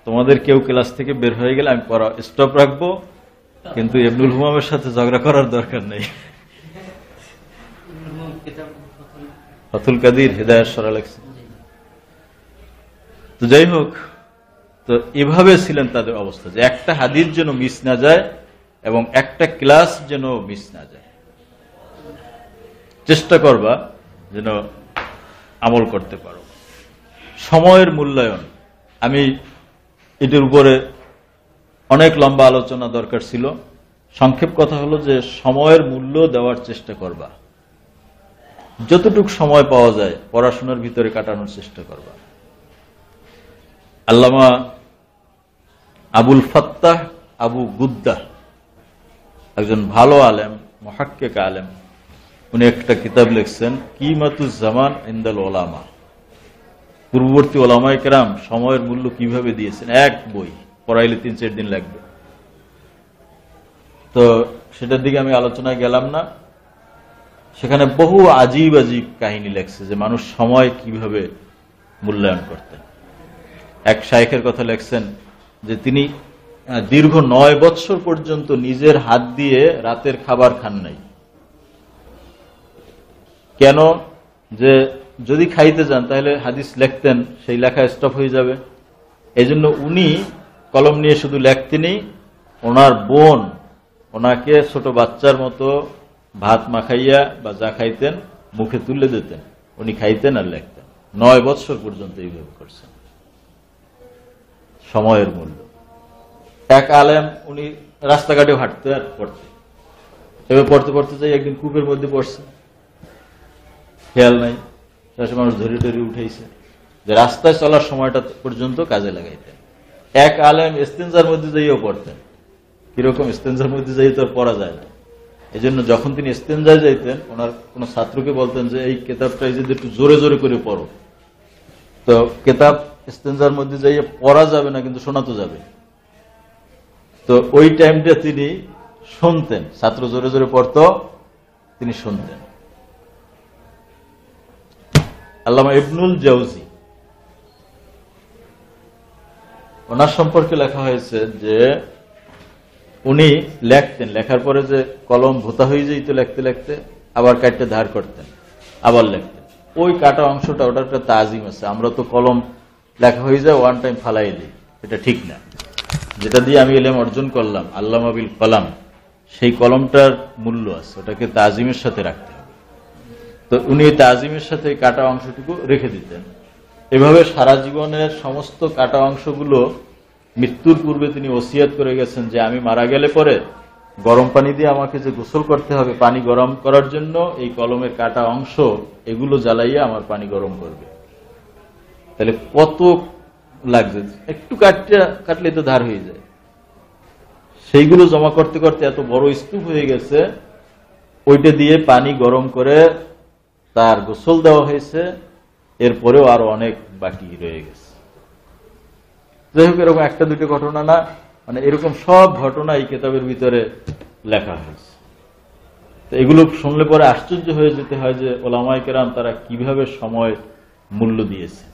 তোমাদের কেউ ক্লাস থেকে বের হয়ে গেলে আমি পড়া স্টপ রাখবো, কিন্তু ইবনুল হুমামের সাথে ঝগড়া করার দরকার নেই। ফাথুল কাদির হিদায়াত শরা লেখছেন। তো যাই হোক, তো এভাবে ছিলেন তাদের অবস্থা, যে একটা হাদিস যেন মিস না যায় এবং একটা ক্লাস যেন মিস না যায়। চেষ্টা করবা যেন আমল করতে পারো। সময়ের মূল্যায়ন, আমি এটির উপরে অনেক লম্বা আলোচনা দরকার ছিল। সংক্ষেপ কথা হলো যে সময়ের মূল্য দেওয়ার চেষ্টা করবা। যতটুকু সময় পাওয়া যায় পড়াশোনার ভিতরে কাটানোর চেষ্টা করবা। আল্লামা আবুল ফাত্তাহ আবু গুদ্দাহ একজন ভালো আলেম, মুহাক্কিক আলেম, উনি একটা কিতাব লিখছেন কিমাতুজ জামান ইনদাল উলামা। পূর্ববর্তী ওলামায়ে কেরাম সময়ের মূল্য কিভাবে দিয়েছেন, এক বই, পড়াইলে 3-4 দিন লাগবে। তো সেটার দিকে আমি আলোচনায় গেলাম না। সেখানে বহু আজীব আজীব কাহিনী লেখছে যে মানুষ সময় কিভাবে মূল্যায়ন করতেন। এক শায়েখের কথা লেখছেন যে তিনি দীর্ঘ 9 বৎসর পর্যন্ত নিজের হাত দিয়ে রাতের খাবার খান নাই। কেন? যে যদি খাইতে যান তাহলে হাদিস লেখতেন, সেই লেখা স্টপ হয়ে যাবে। এই জন্য উনি কলম নিয়ে শুধু লেখতেনই, ওনার বোন ওনাকে ছোট বাচ্চার মতো ভাত মাখাইয়া বা যা খাইতেন মুখে তুলে দিতেন, উনি খাইতেন আর লেখতেন। 9 বৎসর পর্যন্ত এইভাবে করছেন। সময়ের মূল্য। এক আলেম, উনি রাস্তাঘাটে হাঁটতে আর পড়তে, এবার পড়তে পড়তে যাই একদিন কূপের মধ্যে পড়ছে, খেয়াল নাই, মানুষ ধরে ধরে উঠেছে যে রাস্তায় চলার সময়টা পর্যন্ত কাজে লাগাইতেন। এক আলেম ইস্তেঞ্জার মধ্যে যাইও পড়তেন। কিরকম? ইস্তেঞ্জার মধ্যে যাই তো আর পড়া যায় না। এই জন্য যখন তিনি ইস্তেঞ্জায় যাইতেন, ওনার কোন ছাত্রকে বলতেন যে এই কেতাবটা যদি একটু জোরে জোরে করে পড়ো। তো কেতাব ইস্তেঞ্জার মধ্যে যাইয়ে পড়া যাবে না, কিন্তু শোনা তো যাবে। তো ওই টাইমটা তিনি শুনতেন, ছাত্র জোরে জোরে পড়তো, তিনি শুনতেন। আল্লামা ইবনুল জাওজি, ওনার সম্পর্কে লেখা হয়েছে যে উনি লেখতেন, লেখার পরে যে কলম ভোতা হয়ে যেত লিখতে লিখতে, আবার কাটতে ধার করতেন, আবার লিখতেন। ওই কাটা অংশটা, ওটার একটা তাজিম আছে। আমরা তো কলম লেখা হয়ে যায় ওয়ান টাইম ফালাই দিই, এটা ঠিক না। যেটা দিয়ে আমি ইলম অর্জন করলাম, আল্লামা বিল কলাম, সেই কলমটার মূল্য আছে, ওটাকে তাজিমের সাথে রাখতে হবে। তো উনি তাজিমের সাথে কাটা অংশটুকু রেখে দিতেন। এভাবে সারা জীবনের সমস্ত কাটা অংশগুলো মৃত্যুর পূর্বে তিনি ওসিয়াত করে গেছেন যে আমি মারা গেলে পরে গরম পানি দিয়ে আমাকে যে গোসল করতে হবে, পানি গরম করার জন্য এই কলমের কাটা অংশ এগুলো জ্বালাইয়া আমার পানি গরম করবে। তাহলে কত লাগছে, একটু কাটলে তো ধার হয়ে যায়। সেইগুলো জমা করতে করতে এত বড় স্তূপ হয়ে গেছে, ওইটা দিয়ে পানি গরম করে তার গোসল দেওয়া হয়েছে, এরপরেও আরো অনেক বাকি রয়ে গেছে। যাই হোক, এরকম একটা দুটো ঘটনা না, মানে এরকম সব ঘটনা এই কিতাবের ভিতরে লেখা হয়েছে। তো এগুলো শুনলে পরে আশ্চর্য হয়ে যেতে হয় যে ওলামায়ে কেরাম তারা কিভাবে সময় মূল্য দিয়েছে।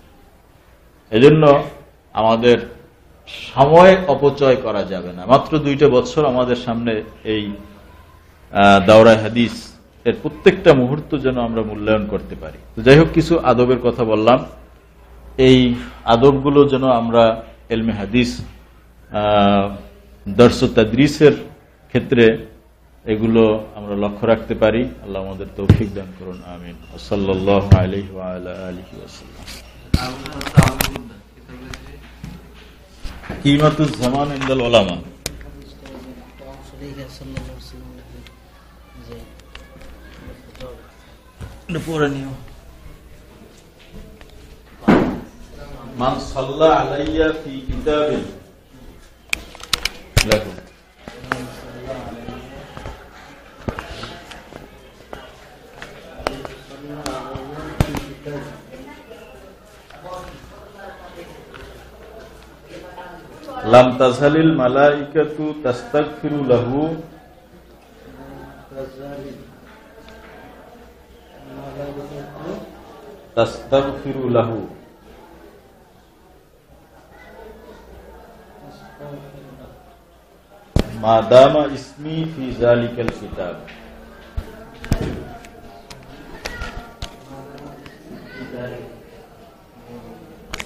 এজন্য আমাদের সময় অপচয় করা যাবে না। মাত্র 2 বছর আমাদের সামনে এই দাওরায়ে হাদিস, এর প্রত্যেকটা মুহূর্ত যেন আমরা মূল্যায়ন করতে পারি। তো যাই হোক, কিছু আদবের কথা বললাম। এই আদবগুলো যেন আমরা ইলমে হাদিস দর্স ও তাদরিসের ক্ষেত্রে এগুলো আমরা লক্ষ্য রাখতে পারি। আল্লাহ আমাদের তৌফিক দান করুন, আমিন। সাল্লাল্লাহু আলাইহি ওয়া আলা আলিহি ওয়াসাল্লাম। কিমাতুজ জামান ইনদাল উলামা। পড়ে নিও। মান সাল্লা আলাইয়া ফি কিতাবিন, লেখো। লাম তাজহালিল মালাইকাতু তাস্তাগফিরু লাহু, তাস্তাগফিরু লাহু মাদামা ইসমি ফি যালিকাল কিতাব।